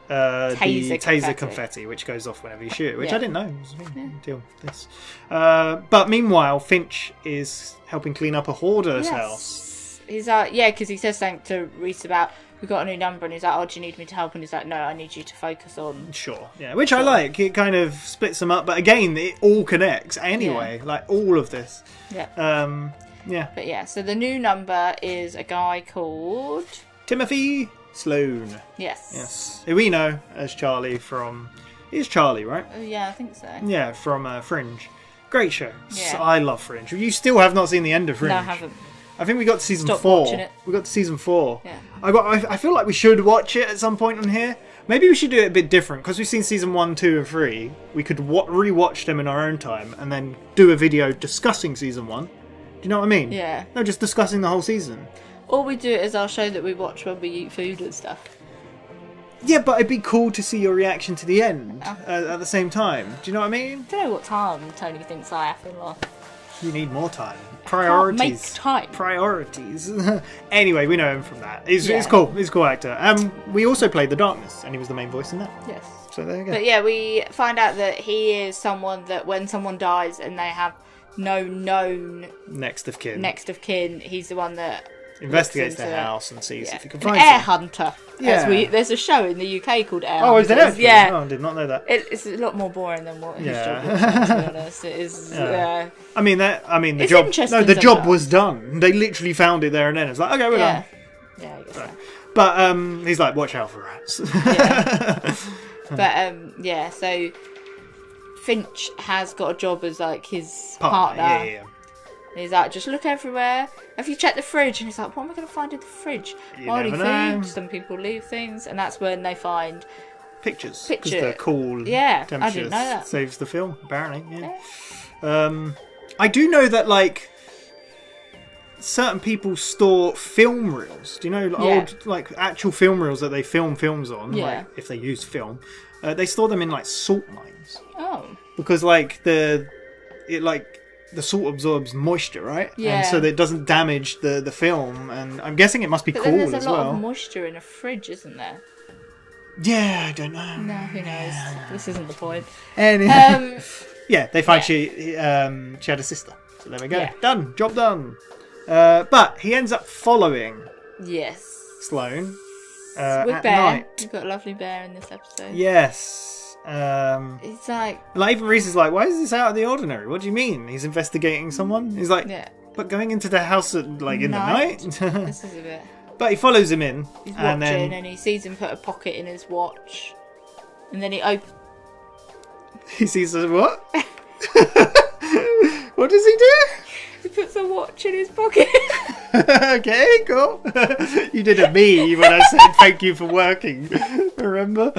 taser confetti, which goes off whenever you shoot it, which I didn't know was until this. But meanwhile, Finch is helping clean up a hoarder's house. He's like, because he says something to Reese about, we got a new number, and he's like, oh, do you need me to help? And he's like, no, I need you to focus on... Sure, which I like. It kind of splits them up, but again, it all connects anyway, like all of this. But so the new number is a guy called... Timothy Sloan. Yes. Who we know as Charlie from... He's Charlie, right? Yeah, I think so. Yeah, from Fringe. Great show. Yeah. I love Fringe. You still have not seen the end of Fringe. No, I haven't. I think we got to season 4. Watching it. We got to season 4. Yeah. I feel like we should watch it at some point on here. Maybe we should do it a bit different, because we've seen season 1, 2 and 3. We could re-watch them in our own time and then do a video discussing season 1. Do you know what I mean? Yeah. No, just discussing the whole season. Or we do it as our show that we watch when we eat food and stuff. Yeah, but it'd be cool to see your reaction to the end at the same time. Do you know what I mean? I don't know what time Tony thinks I have in life. You need more time. Priorities. Make time. Priorities. Anyway, we know him from that. He's cool. He's a cool actor. We also played The Darkness, and he was the main voice in that. Yes. So there you go. But yeah, we find out that he is someone that when someone dies and they have no known next of kin, he's the one that investigates the house and sees if he can find an air hunter. Yeah. There's a show in the UK called Air Hunters. Oh, is there? Yeah. Oh, I did not know that. It's a lot more boring than what his job is, to be honest. It is. Yeah. I mean, the job. No, the job was done. They literally found it there and then. It's like, okay, we're done. Yeah, I guess so. But he's like, watch out for rats. But so Finch has got a job as like his partner. Yeah. And he's like, just look everywhere. Have you checked the fridge? And he's like, what am I going to find in the fridge? Only food. Some people leave things. And that's when they find pictures. Because the cool temperature I didn't know that. Saves the film, apparently. Yeah. I do know that, like, certain people store film reels. Do you know old, like, actual film reels that they film films on? Yeah. Like, if they use film. They store them in, like, salt mines. Oh. Because, like, the salt absorbs moisture, right? Yeah. And so that it doesn't damage the film, and I'm guessing it must be cool as well. There's a lot of moisture in a fridge, isn't there? Yeah, I don't know. No, who knows? Yeah. This isn't the point. Anyway. They find she had a sister. So there we go. Yeah. Done. Job done. But he ends up following Sloan with at Bear. night. We've got a lovely bear in this episode. Yes. It's like even Reese is like, why is this out of the ordinary? What do you mean? He's investigating someone? He's like, but going into the house at in the night? This is a bit. But he follows him in. He's watching and he sees him put a pocket in his watch. And then he sees a what? What does he do? He puts a watch in his pocket. Okay, cool. You did a me when I said thank you for working. Remember?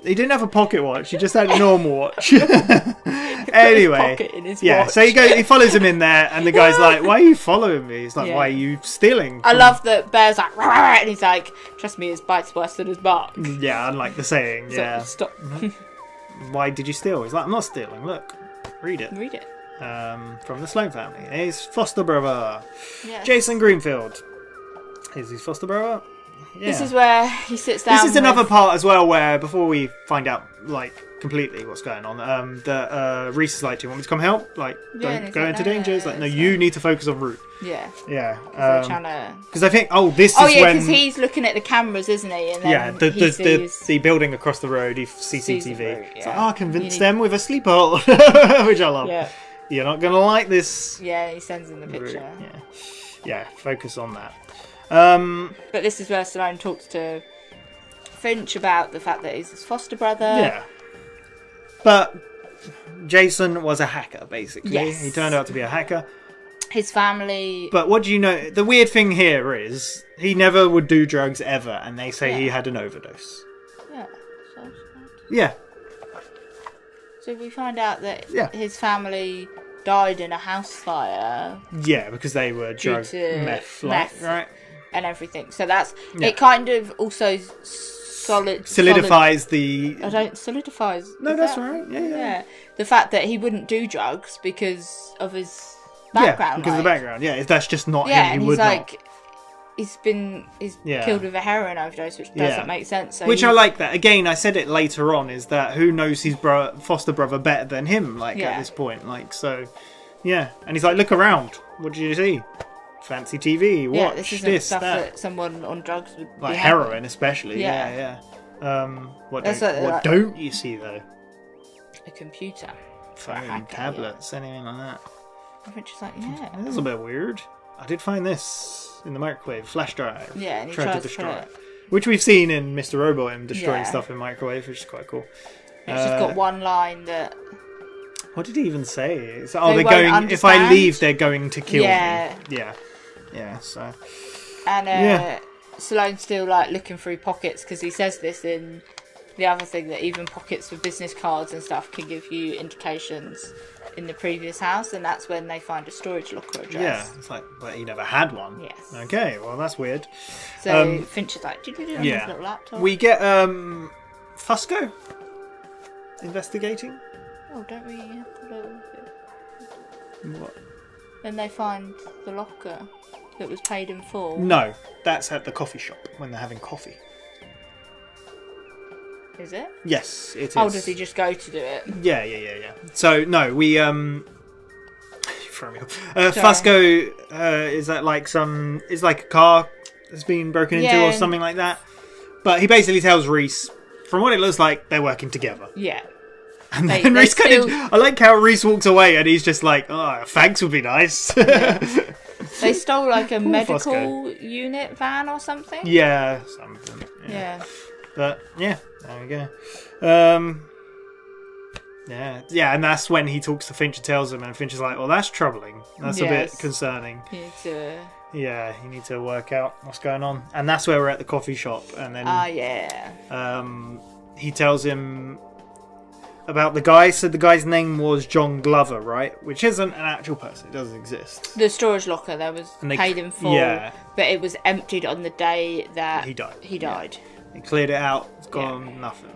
He didn't have a pocket watch. He just had a normal watch. Anyway, watch. So he follows him in there, and the guy's like, "Why are you following me?" He's like, "Why are you stealing?" I love that Bear's like, "Rah," and he's like, "Trust me, his bite's worse than his bark." Yeah, unlike the saying. Yeah. Stop. Why did you steal? He's like, "I'm not stealing. Look, read it." Read it. From the Sloane family. His foster brother, Yes. Jason Greenfield. Is his foster brother? Yeah. This is where he sits down. This is another part as well where, before we find out like completely what's going on, Reese is like, "Do you want me to come help? Like, don't go into danger." It's like, "No, you need to focus on Root." Yeah. Yeah. Because I think, this is when... because he's looking at the cameras, isn't he? And then the building across the road, CCTV. It's like, I convinced them with a sleep hole, which I love. Yeah. You're not going to like this. Yeah, he sends in the picture. Yeah, focus on that. But this is where Sloane talks to Finch about the fact that he's his foster brother. Yeah. But Jason was a hacker, basically. Yes. He turned out to be a hacker. His family... But what do you know? The weird thing here is he never would do drugs ever, and they say he had an overdose. Yeah. So Yeah. So we find out that his family died in a house fire. Yeah, because they were drug meth, right? And everything. So that's it. Kind of also solidifies the. I don't solidifies. No, that's right. Yeah. The fact that he wouldn't do drugs because of his background. Yeah, because of the background. Yeah, that's just not him. And he he's would like, not. He's killed with a heroin overdose, which doesn't make sense. So which I like that. Again, I said it later on, is that who knows his foster brother better than him, at this point. Yeah. And he's like, look around. What did you see? Fancy TV. Watch this isn't this, stuff that someone on drugs would like be heroin, having. especially. Yeah. What That's don't you see, though? A computer. Phone, tablets, anything like that. I think she's like, That's a bit weird. I did find this in the microwave, flash drive. Yeah, and he tried tries to destroy to it. Which we've seen in Mr. Robot, him destroying stuff in microwave, which is quite cool. It's just got one line that... What did he even say? It's, they they're won't going. understand. If I leave, they're going to kill me. Yeah. So. And Sloane's still looking through pockets because he says this in the other thing, that even pockets with business cards and stuff can give you indications in the previous house, and that's when they find a storage locker address. Yeah, it's like, but he never had one. Yes. Okay, well that's weird. So Finch is like, did you do it on his little laptop? We get Fusco investigating. Oh, don't we have to look at What? Then they find the locker that was paid in full. No, that's at the coffee shop when they're having coffee. Is it? Yes, it is. Oh, does he just go to do it? Yeah. So no, we you throw me off. Fusco is that is like a car that's been broken into or something like that. But he basically tells Reese, from what it looks like, they're working together. Yeah. And then Reese I like how Reese walks away and he's just like, oh, thanks would be nice. Yeah. They stole a medical Fusco. unit van or something? Yeah, something. Yeah. But yeah, there we go. Yeah, and that's when he talks to Finch and tells him, and Finch is like, well, that's troubling. That's a bit concerning. You need to work out what's going on. And that's where we're at the coffee shop, and then he tells him about the guy. So the guy's name was John Glover, right? Which isn't an actual person. It doesn't exist. The storage locker that was paid in full, but it was emptied on the day that he died. Yeah. He cleared it out. It's gone nothing.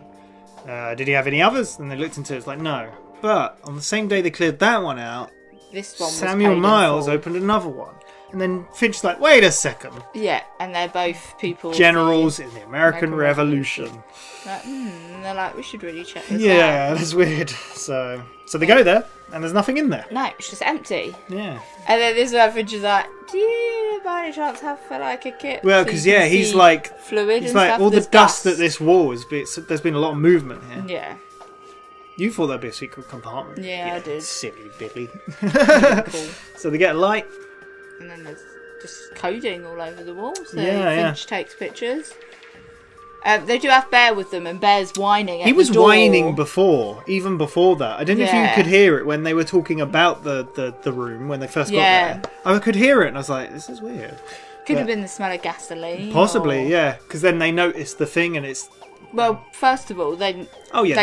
Did he have any others? And they looked into it. It's like, no. But on the same day they cleared that one out, this one was Samuel Miles opened another one. And then Finch's like, wait a second. Yeah, and they're both people... generals in the American Revolution. And they're like, we should really check this out. Yeah, that's weird. So they go there, and there's nothing in there. No, it's just empty. Yeah. And then this is where Finch is like, do you by any chance have a kit? Well, because he's like... fluid he's and like, stuff. all the dust at this wall, there's been a lot of movement here. Yeah. You thought that'd be a secret compartment. Yeah, I did. Silly Billy. Cool. So they get a light. And then there's just coding all over the wall. So Finch takes pictures. They do have Bear with them, and Bear's whining at He was the door. whining before, even before that. I don't know if you could hear it when they were talking about the room when they first got there. I could hear it, and I was like, this is weird. Could have been the smell of gasoline. Possibly, yeah. Because then they noticed the thing, and it's... Well, first of all, they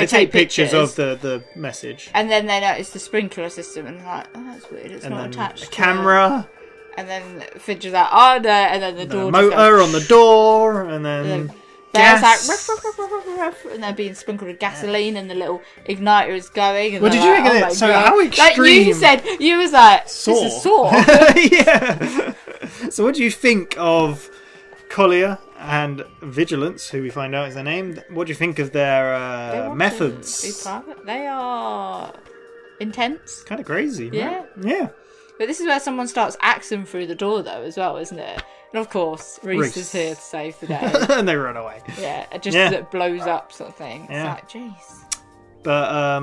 take pictures of the message. And then they notice the sprinkler system, and they're like, oh, that's weird, it's not attached to camera. And then Finch is like, oh no, and then the door motor on the door, and then... Bear's like, ruff, ruff, ruff, ruff, ruff, ruff, and they're being sprinkled with gasoline, and the little igniter is going. And what did you think of it? So how extreme? Like you said, you was like, this is Saw. Yeah. So what do you think of Collier and Vigilance, who we find out is their name? What do you think of their methods? They are intense. Kind of crazy. Yeah. Right? Yeah. But this is where someone starts axing through the door, though, as well, isn't it? And of course, Reese is here to save the day. And they run away. Yeah, just as it blows up, sort of thing. It's like, jeez. But,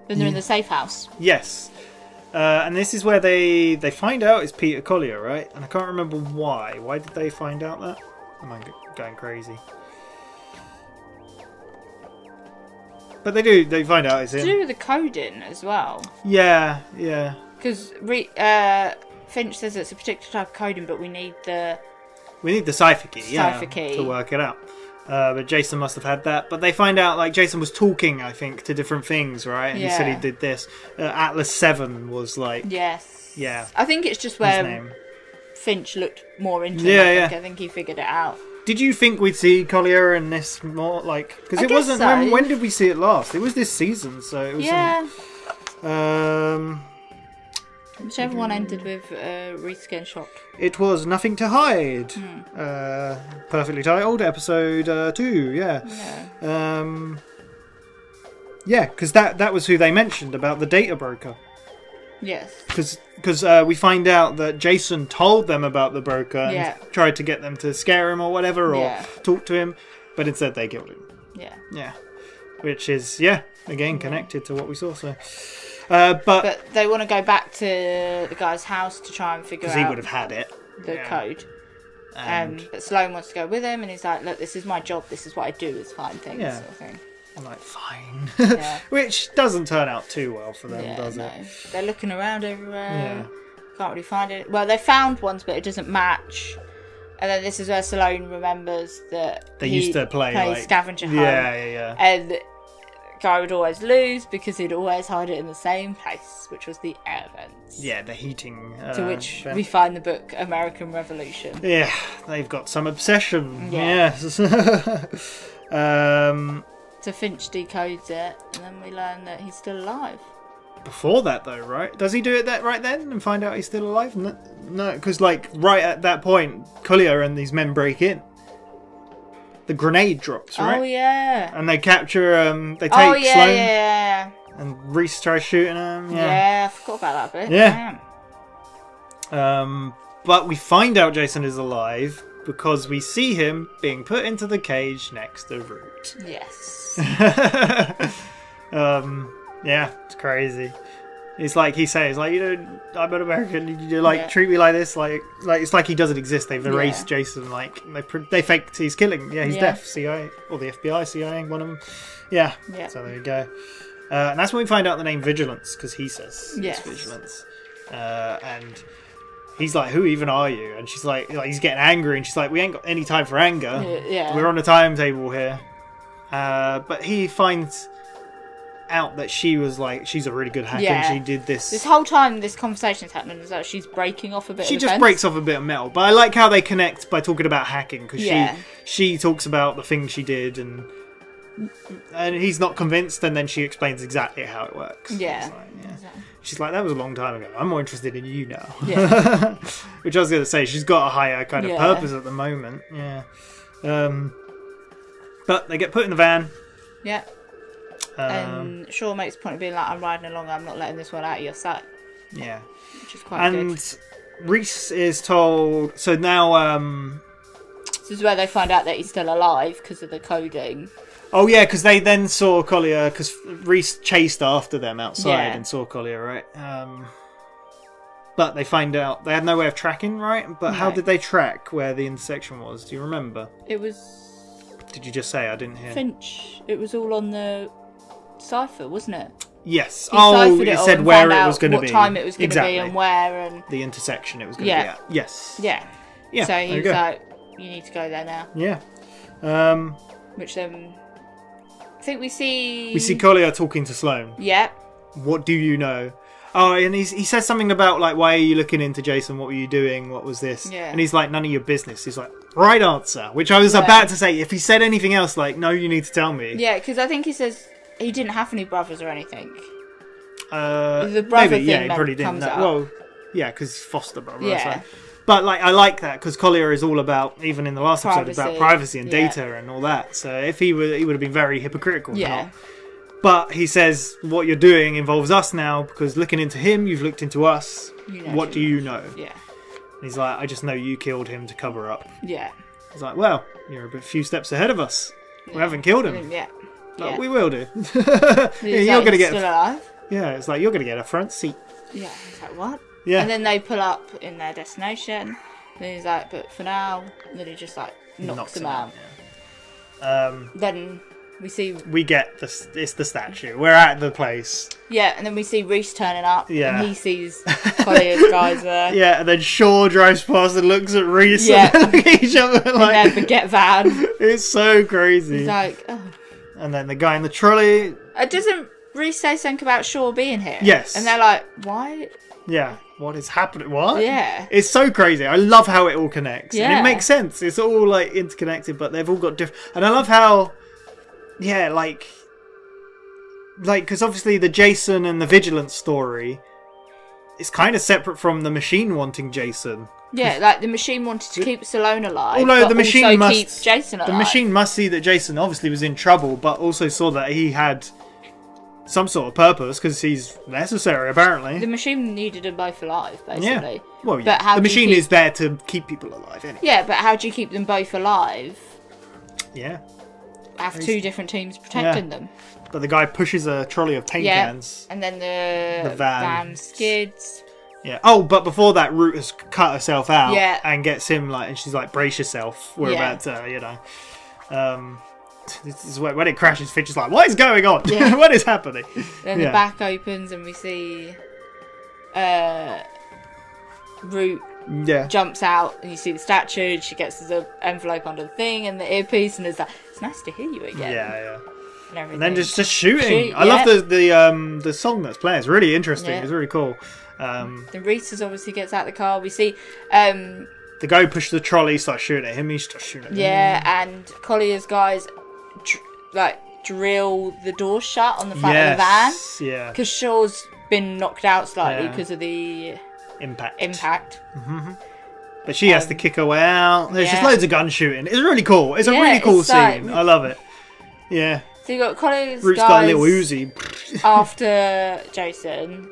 then they're in the safe house. Yes. And this is where they find out it's Peter Collier, right? And I can't remember why. Why did they find out that? Am I going crazy? But they find out it's him. To do with the coding as well. Yeah, yeah. Because Finch says it's a particular type of coding, but we need the cipher key, to work it out. But Jason must have had that. But they find out, like, Jason was talking, I think, to different things, right? And he said he did this. Atlas 7 was like... Yes. Yeah. I think it's just where Finch looked more into it. I think he figured it out. Did you think we'd see Collier in this more, like... Because it wasn't... So. When did we see it last? It was this season, so it was... Yeah. Whichever one ended with Reese getting shot. It was Nothing to Hide. Perfectly titled, episode 2, yeah. Yeah, because that was who they mentioned about the data broker. Yes. Because we find out that Jason told them about the broker and tried to get them to scare him or whatever, or talk to him, but instead they killed him. Yeah. Yeah. Which is, again, connected to what we saw, so... But they want to go back to the guy's house to try and figure out... Because he would have had it. The code. But Sloane wants to go with him, and he's like, look, this is my job, this is what I do, is find things, sort of thing. I'm like, fine. Which doesn't turn out too well for them, does it? They're looking around everywhere. Can't really find it. Well, they found ones, but it doesn't match. And then this is where Sloane remembers that they used to play scavenger hunt. Yeah. And Guy would always lose because he'd always hide it in the same place, which was the air vents. Yeah, the heating. To which we find the book American Revolution. Yeah, they've got some obsession. Yes. So Finch decodes it, and then we learn that he's still alive. Before that, though, right? Does he do it right then and find out he's still alive? No, because right at that point, Collier and these men break in. The grenade drops, right? Oh, yeah. And they capture, they take Sloane. Yeah. And Reese tries shooting him. Yeah, I forgot about that bit. Yeah. But we find out Jason is alive because we see him being put into the cage next to Root. Yes. Yeah, it's crazy. It's like he says, like, I'm an American. You treat me like this, like it's like he doesn't exist. They've erased Jason. Like they faked he's killing. Yeah, he's deaf. CIA or the FBI, CIA, one of them. Yeah. So there you go. And that's when we find out the name Vigilance, because he says it's Vigilance. And he's like, "Who even are you?" And she's like, he's getting angry, and she's like, "We ain't got any time for anger. We're on a timetable here." But he finds out that she's a really good hacker and she did this whole time this conversation is happening, is that she's breaking off a bit breaks off a bit of metal, but I like how they connect by talking about hacking, because she talks about the things she did, and he's not convinced, and then she explains exactly how it works. She's like, that was a long time ago, I'm more interested in you now. Which I was going to say, she's got a higher kind of purpose at the moment. But they get put in the van. And Shaw makes a point of being like, I'm riding along, I'm not letting this one out of your sight. Yeah. Which is quite good. And Reese is told... So now... This is where they find out that he's still alive because of the coding. Oh, yeah, because they then saw Collier, because Reese chased after them outside and saw Collier, right? But they find out they had no way of tracking, right? But how No. did they track where the intersection was? Do you remember? It was Did you just say? I didn't hear. Finch. It was all on the cipher, wasn't it? Yes. He Oh, ciphered it all said and where found it out was going to what be. time it was going to Exactly. be and where and The intersection it was going to Yeah. be at. Yes. yeah. Yeah. So there he you was go. like, "You need to go there now." Yeah. Which then, I think we see. We see Collier talking to Sloane. Yeah. What do you know? Oh, and he says something about, like, why are you looking into Jason? What were you doing? What was this? Yeah. And he's like, none of your business. He's like, right answer. Which I was Yeah. about to say, if he said anything else, like, no, you need to tell me. Yeah, because I think he says he didn't have any brothers or anything. The brother maybe, yeah, thing he probably didn't comes know. up. Well, yeah, because foster brother. Yeah. So. But, like, I like that, because Collier is all about, even in the last episode, about Privacy. privacy and Yeah. data and all that. So if he would have been very hypocritical. Yeah. Not. But he says, what you're doing involves us now, because looking into him, you've looked into us. You know What too do you know? Yeah. And he's like, I just know you killed him to cover up. Yeah. He's like, well, you're a few steps ahead of us. We haven't killed him. Yeah. Like, Yeah. we will do. He's you're like, going to "He's get still alive." Yeah, it's like, you're going to get a front seat. Yeah. He's like, what? Yeah. And then they pull up in their destination. And he's like, but for now. And then he just like knocks him out. Then we see. We get it's the statue. We're at the place. Yeah, and then we see Reese turning up. Yeah. And he sees Collier's guys there. Yeah, and then Shaw drives past and looks at Reese Yeah. and they look at each other like... And then the get van. It's so crazy. He's like, oh. And then the guy in the trolley... Doesn't Reese say something about Shaw being here? Yes. And they're like, why? Yeah, what is happening? What? Yeah. It's so crazy. I love how it all connects. And Yeah. it makes sense. It's all, like, interconnected, but they've all got different... And I love how... Yeah, like, because obviously the Jason and the Vigilance story is kind of separate from the machine wanting Jason. Yeah, like the machine wanted to keep Stallone alive. Although but the machine also must keep Jason alive. The machine must see that Jason obviously was in trouble, but also saw that he had some sort of purpose because he's necessary, apparently. The machine needed them both alive, basically. Yeah. Well, yeah. But how The do you machine keep- is there to keep people alive, anyway. Yeah, but how do you keep them both alive? Yeah. Have two different teams protecting them. But the guy pushes a trolley of paint Yeah, cans. and then the van. skids. Yeah. Oh, but before that, Root has cut herself out Yeah. and gets him like, and she's like, "Brace yourself. We're Yeah. about to, you know." This is when it crashes. Finch is like, "What is going on? Yeah. What is happening?" Then the back opens and we see Root Yeah. jumps out and you see the statue. And she gets the envelope under the thing and the earpiece and is like, "It's nice to hear you again." Yeah. And everything. And then just shooting. Shoot, I love the song that's playing. It's really interesting. Yeah. It's really cool. Then Reese obviously gets out of the car. We see, The guy who pushed the trolley, starts shooting at him. He starts shooting at him. and Collier's guys drill the door shut on the front of the van. Yeah. Because Shaw's been knocked out slightly Yeah. because of the impact. But she has to kick her way out. There's just Yeah. loads of gun shooting. It's really cool. It's a Yeah, really cool it's like- scene. I love it. Yeah. So you got Collier's Root's guys got a little Uzi. after Jason.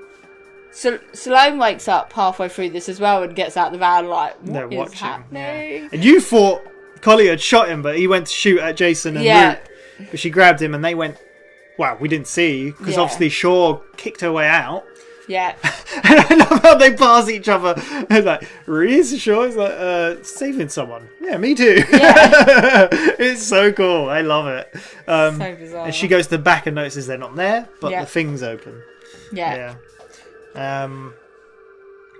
So Stallone wakes up halfway through this as well and gets out the van like, They're what is watching. happening? And you thought Collier had shot him, but he went to shoot at Jason and Yeah. Root. But she grabbed him and they went, wow, we didn't see. Because Yeah. obviously Shaw kicked her way out. Yeah. And I love how they pass each other. It's like, Reese Shaw is like, saving someone. Yeah, me too. Yeah. It's so cool. I love it. So bizarre. And she goes to the back and notices they're not there, but Yeah. the thing's open. Yeah.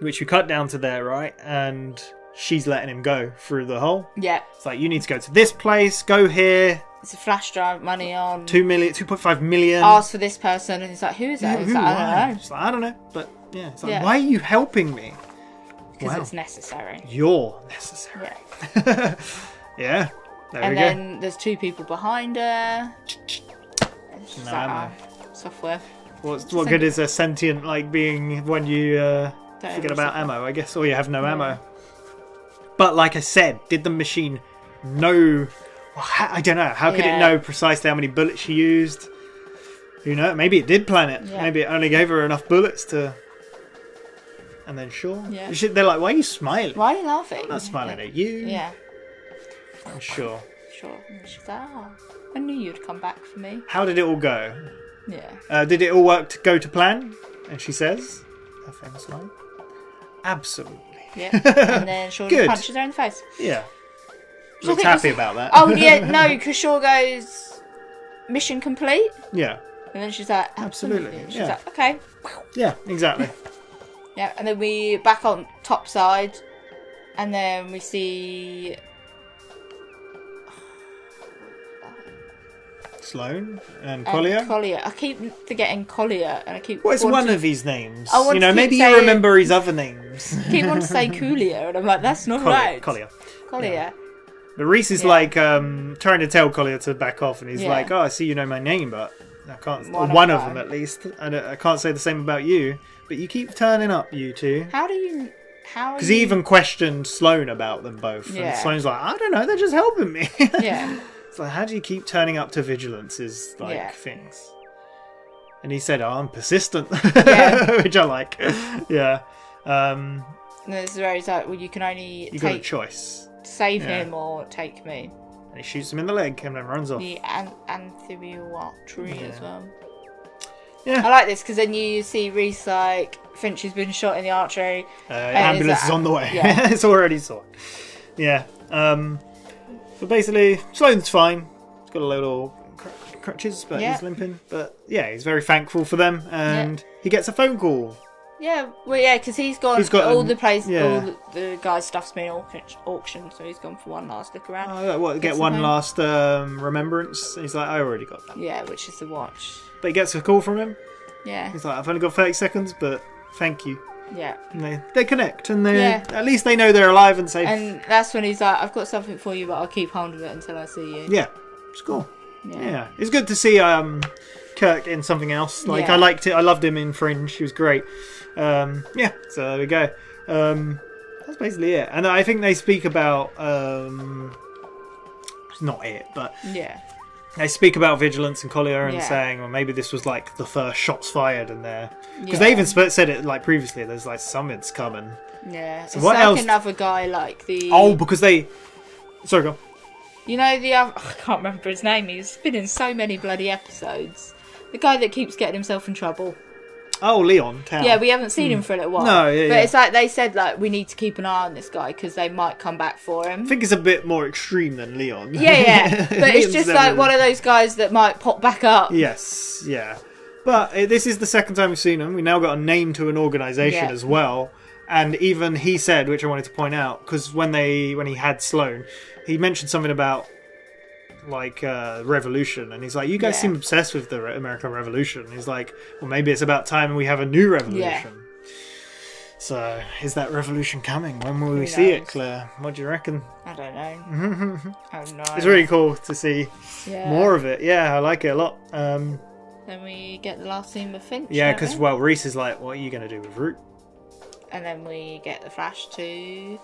Which we cut down to there, right? And she's letting him go through the hole. Yeah. It's like, you need to go to this place, go here. It's a flash drive, money on. 2.5 million. Ask for this person, and he's like, "Who is that?" Yeah, He's who, like, why? "I don't know." It's like, I don't know, but yeah. It's like, Yeah. why are you helping me? Because Wow. it's necessary. You're necessary. Yeah. Yeah. There And we then there's two people behind her. And she's No like, ammo. software. go. What good is a sentient like being when you forget have about software. ammo, I guess, or you have no Yeah. ammo. But like I said, did the machine know? Well, I don't know. How could it Yeah. know precisely how many bullets she used? Who knows? Maybe it did plan it. Yeah. Maybe it only gave her enough bullets to. And then sure. Yeah. They're like, why are you smiling? Why are you laughing? I'm not smiling at you. Yeah. I'm sure. Sure. And she's like, "Oh, I knew you'd come back for me." How did it all go? Yeah. Did it all go to plan? And she says, her famous line. Absolutely. Yeah. And then Shaw just punches her in the face. Yeah. I Looks think happy about that. Oh, yeah, no, because Shaw goes, mission complete. Yeah. And then she's like, absolutely. And she's like, okay. Yeah, exactly. Yeah, and then we back on top side, and then we see Sloane and Collier. Collier. I keep forgetting Collier, and I keep. Well, it's one of his names. I want you know, to maybe saying, you remember his other names. Keep wanting to say Collier, and I'm like, that's not right. Collier. Yeah. But Reese is like trying to tell Collier to back off, and he's like, "Oh, I see you know my name, but I can't. One of them at least. I can't say the same about you. But you keep turning up, you two. How do you? How? Because he even questioned Sloane about them both, and Sloane's like, I don't know, they're just helping me. Yeah. It's like, how do you keep turning up to Vigilance's things? And he said, "Oh, I'm persistent," which I like. Yeah. And this is where he's like, "Well, you can only got a choice: save him or take me." And he shoots him in the leg and then runs off. The Anthemiwa tree as well. Yeah. I like this because then you see Reese like Finch has been shot in the artery. Ambulance is on the way. Yeah. It's already sorted. Yeah. But basically, Sloane's fine. He's got a little crutches, but he's limping. But yeah, he's very thankful for them, and he gets a phone call. Yeah, well, yeah, because he's got all the places, all the guy's stuff's been auctioned, so he's gone for one last look around. Get one last remembrance? He's like, I already got that. Yeah, which is the watch. But he gets a call from him. Yeah. He's like, I've only got 30 seconds, but thank you. Yeah. And they connect, and at least they know they're alive and safe. And that's when he's like, I've got something for you, but I'll keep hold of it until I see you. Yeah, it's cool. Yeah. It's good to see Kirk in something else. Like, I liked it. I loved him in Fringe. He was great. So there we go. That's basically it. And I think they speak about... it's not it, but... Yeah. They speak about Vigilance and Collier and saying, well, maybe this was like the first shots fired in there. Because they even said it like previously, there's like something's coming. Yeah. So it's what like else? Another guy like the... Oh, because they... Sorry, go on. You know the other... I can't remember his name. He's been in so many bloody episodes. The guy that keeps getting himself in trouble. Oh, Leon. Town. Yeah, we haven't seen him for a little while. No, but it's like they said, like, we need to keep an eye on this guy because they might come back for him. I think it's a bit more extreme than Leon. Yeah. But it's just like one of those guys that might pop back up. Yes, yeah. But this is the second time we've seen him. We now got a name to an organisation as well. And even he said, which I wanted to point out, because when he had Sloane, he mentioned something about like revolution, and he's like, you guys seem obsessed with the American Revolution. And he's like, well, maybe it's about time we have a new revolution. So is that revolution coming? When will we see it, Claire? What do you reckon? I don't know. I have no idea. It's really cool to see more of it. I like it a lot. Then we get the last scene with Finch. Because Reese is like, what are you going to do with Root? And then we get the flash to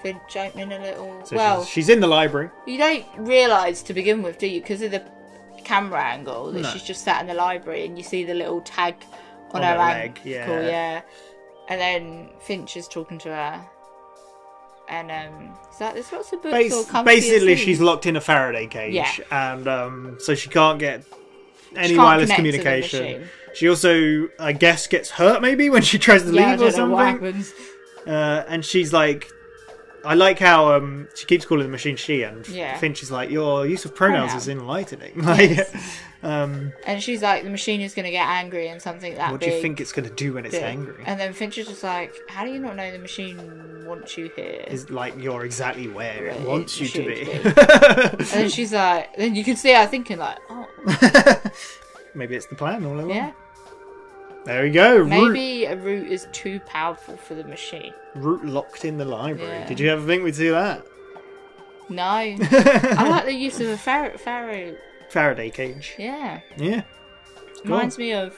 Finch opening a little... So she's in the library. You don't realise to begin with, do you? Because of the camera angle, that she's just sat in the library and you see the little tag on her leg. And then Finch is talking to her. And it's like, there's lots of books or comfy basically, asleep. she's locked in a Faraday cage. And so she can't get any wireless communication. She also, I guess, gets hurt maybe when she tries to leave or something. What happens. And she's like, I like how she keeps calling the machine she, and Finch is like, your use of pronouns is enlightening. And she's like, the machine is going to get angry and something that What do you think it's going to do when it's angry? And then Finch is just like, how do you not know the machine wants you here? Is like, you're exactly where it wants you to be. And then she's like, then you can see her thinking like, oh. Maybe it's the plan all along. Yeah. There we go. Maybe a Root is too powerful for the machine. Root locked in the library. Yeah. Did you ever think we'd see that? No. I like the use of a Faraday cage. Yeah. Yeah. Reminds me of...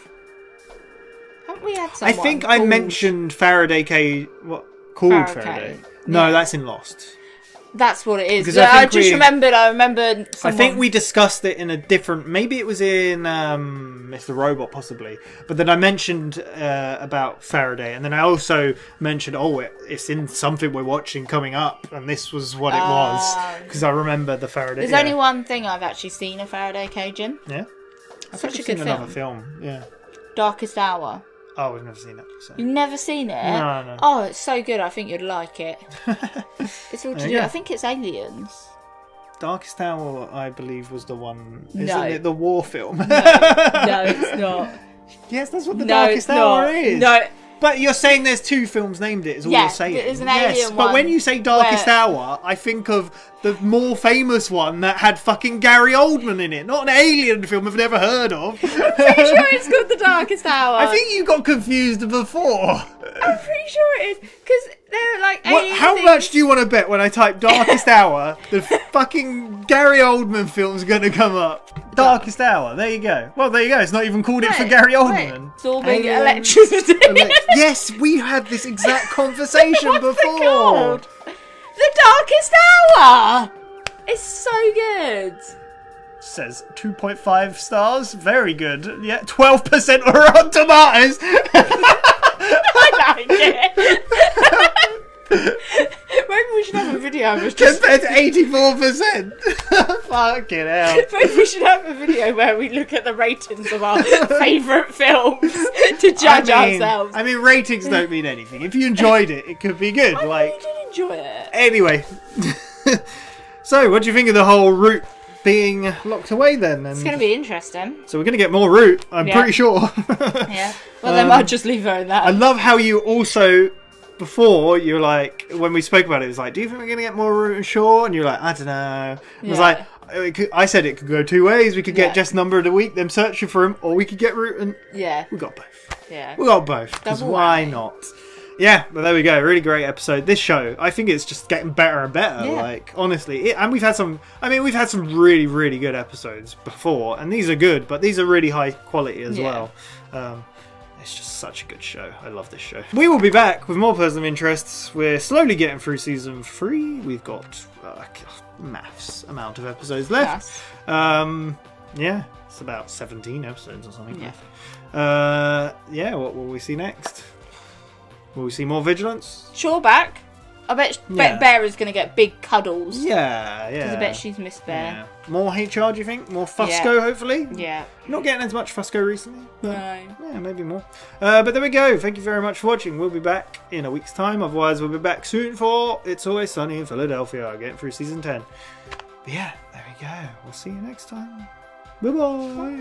Haven't we had someone I think I mentioned Faraday cage... What? Called Faraday? No, that's in Lost. That's what it is. Because I remembered someone... I think we discussed it in a different... Maybe it was in Mr. Robot, possibly. But then I mentioned about Faraday. And then I also mentioned, it's in something we're watching coming up. And this was what it was. Because I remember the Faraday... There's only one thing I've actually seen a Faraday cage in. Yeah? Such a seen good another film. Yeah. Darkest Hour. Oh, we've never seen it. So. You've never seen it? No. Oh, it's so good. I think you'd like it. It's all to do. Yeah. I think it's aliens. Darkest Hour, I believe, was the one. No. Isn't it the war film? No, it's not. Yes, that's what the Darkest Hour is. No. But you're saying there's 2 films named it, is all you're saying. There's an alien one. But when you say Darkest Hour, I think of the more famous one that had fucking Gary Oldman in it. Not an alien film I've never heard of. I'm pretty sure it's called The Darkest Hour. I think you got confused before. I'm pretty sure it is. Because they're like alien How things. much do you want to bet when I type Darkest Hour, the fucking Gary Oldman film's going to come up? Darkest Hour. There you go. Well, there you go. It's not even called it for Gary Oldman. Absorbing electricity. Yes, we had this exact conversation What's before. it called? The Darkest Hour. It's so good. Says 2.5 stars. Very good. Yeah, 12% are on Tomatoes. I like it. Maybe we should have a video of us just compared to 84%. Fucking hell. Maybe we should have a video where we look at the ratings of our favourite films to judge ourselves. I mean, ratings don't mean anything. If you enjoyed it, it could be good. I did enjoy it. Anyway. So, what do you think of the whole route being locked away then? And it's going to be interesting. So we're going to get more route, I'm pretty sure. Yeah. Well, they might just leave her in that. I love how you also... Before, you were like, when we spoke about it, it was like, do you think we're going to get more Root and Shaw? And you're like, I don't know. It was like, I said it could go 2 ways. We could get just Number of the Week, them searching for him, or we could get Root and... Yeah. We got both. Yeah. We got both. Because why not? Yeah, but there we go. Really great episode. This show, I think it's just getting better and better. Yeah. Like, honestly. And we've had some... I mean, we've had some really, really good episodes before. And these are good, but these are really high quality as well. It's just such a good show. I love this show. We will be back with more Personal Interests. We're slowly getting through season 3. We've got maths amount of episodes left. Yeah, it's about 17 episodes or something left. Yeah, what will we see next? Will we see more Vigilance? Shaw back. I bet Bear is going to get big cuddles. Yeah. Because I bet she's missed Bear. Yeah. More HR, do you think? More Fusco, hopefully? Yeah. Not getting as much Fusco recently. But No. Yeah, maybe more. But there we go. Thank you very much for watching. We'll be back in a week's time. Otherwise, we'll be back soon for It's Always Sunny in Philadelphia. Getting through season 10. But yeah, there we go. We'll see you next time. Bye-bye.